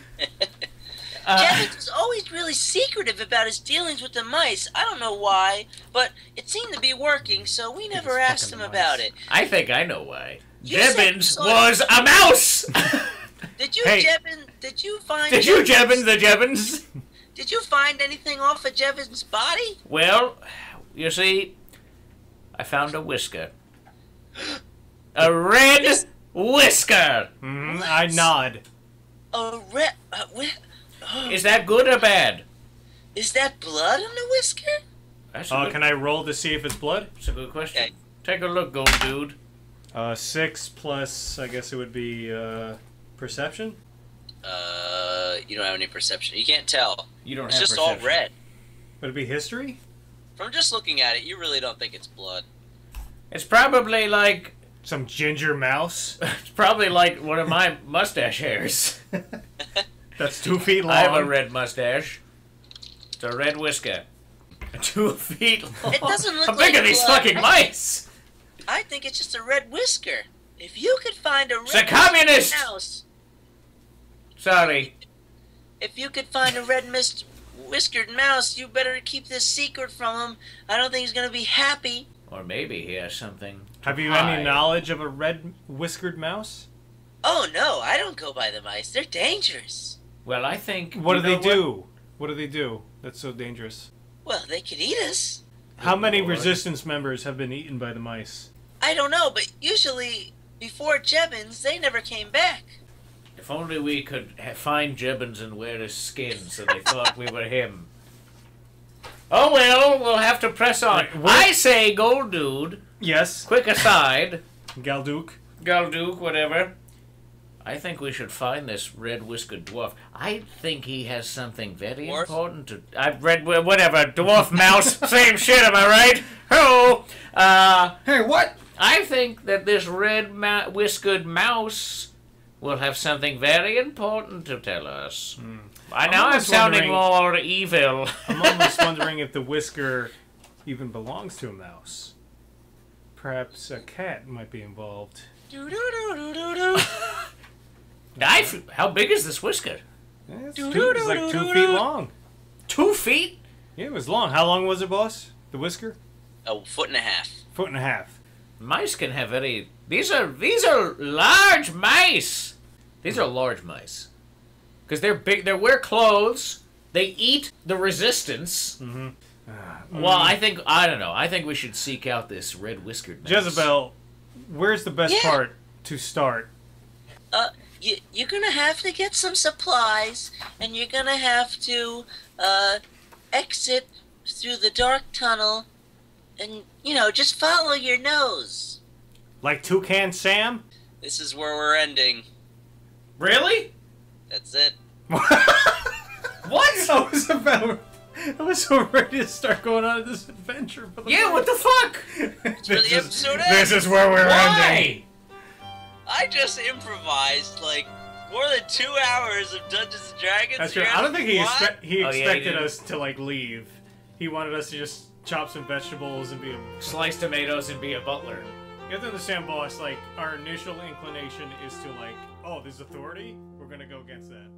Jebbins was always really secretive about his dealings with the mice. I don't know why, but it seemed to be working, so we never asked him about it. I think I know why. You Jebbins was a mouse! Did you, Hey. Jebbins? Did you find? Did you, Jebbins, the Jebbins? Did you find anything off of Jebbins' body? Well, you see, I found a whisker. A red whisker! I nod. A red. Is that good or bad? Is that blood on the whisker? That's Can I roll to see if it's blood? That's a good question. Okay. Take a look, gold dude. 6 plus, I guess it would be, perception? You don't have any perception. You can't tell. You don't It's have just all perception. red. Would it be history? From just looking at it, you really don't think it's blood. It's probably like... Some ginger mouse? It's probably like one of my mustache hairs. That's 2 feet long. I have a red mustache. It's a red whisker. 2 feet long. It doesn't look How like big are these blood. fucking mice? I think it's just a red whisker. If you could find a red It's a communist! mouse, Sorry. if you could find a red whiskered mouse, you better keep this secret from him. I don't think he's gonna be happy. Or maybe he has something to Have you hide. any knowledge of a red whiskered mouse? Oh no, I don't go by the mice. They're dangerous. Well, I think... What do you they know do? What do they do that's so dangerous? Well, they could eat us. How many Lord. resistance members have been eaten by the mice? I don't know, but usually before Jebbins, they never came back. If only we could find Jebbins and wear his skin so they thought we were him. Oh well, we'll have to press on. Right, I say, gold dude, Yes. quick aside, Galduke. Galduke, whatever. I think we should find this red-whiskered dwarf. I think he has something very Dwarf? important to... I've read... Whatever. Dwarf, mouse, same shit, am I right? Hello! Hey, what? I think that this red-whiskered mouse will have something very important to tell us. I'm sounding more evil. I'm almost wondering if the whisker even belongs to a mouse. Perhaps a cat might be involved. How big is this whisker? It's like 2 feet long. 2 feet? Yeah, it was long. How long was it, boss? The whisker? A foot and a half. Foot and a half. Mice can have very... These are large mice. These are large mice. Because they're big. They wear clothes. They eat the resistance. Mm-hmm. Well, I don't know. I think we should seek out this red-whiskered mouse. Jezebel, where's the best part to start? You're gonna have to get some supplies, and you're gonna have to exit through the dark tunnel, and just follow your nose. Like Toucan Sam? This is where we're ending. Really? That's it. What? I was so ready to start going on this adventure. For the what the fuck? This is where we're ending. I just improvised like more than 2 hours of Dungeons and Dragons. That's true. I don't think he expected he us to like leave. He wanted us to just chop some vegetables and be slice tomatoes and be a butler. You have to understand, boss. Like our initial inclination is to like, oh, there's authority. We're gonna go against that.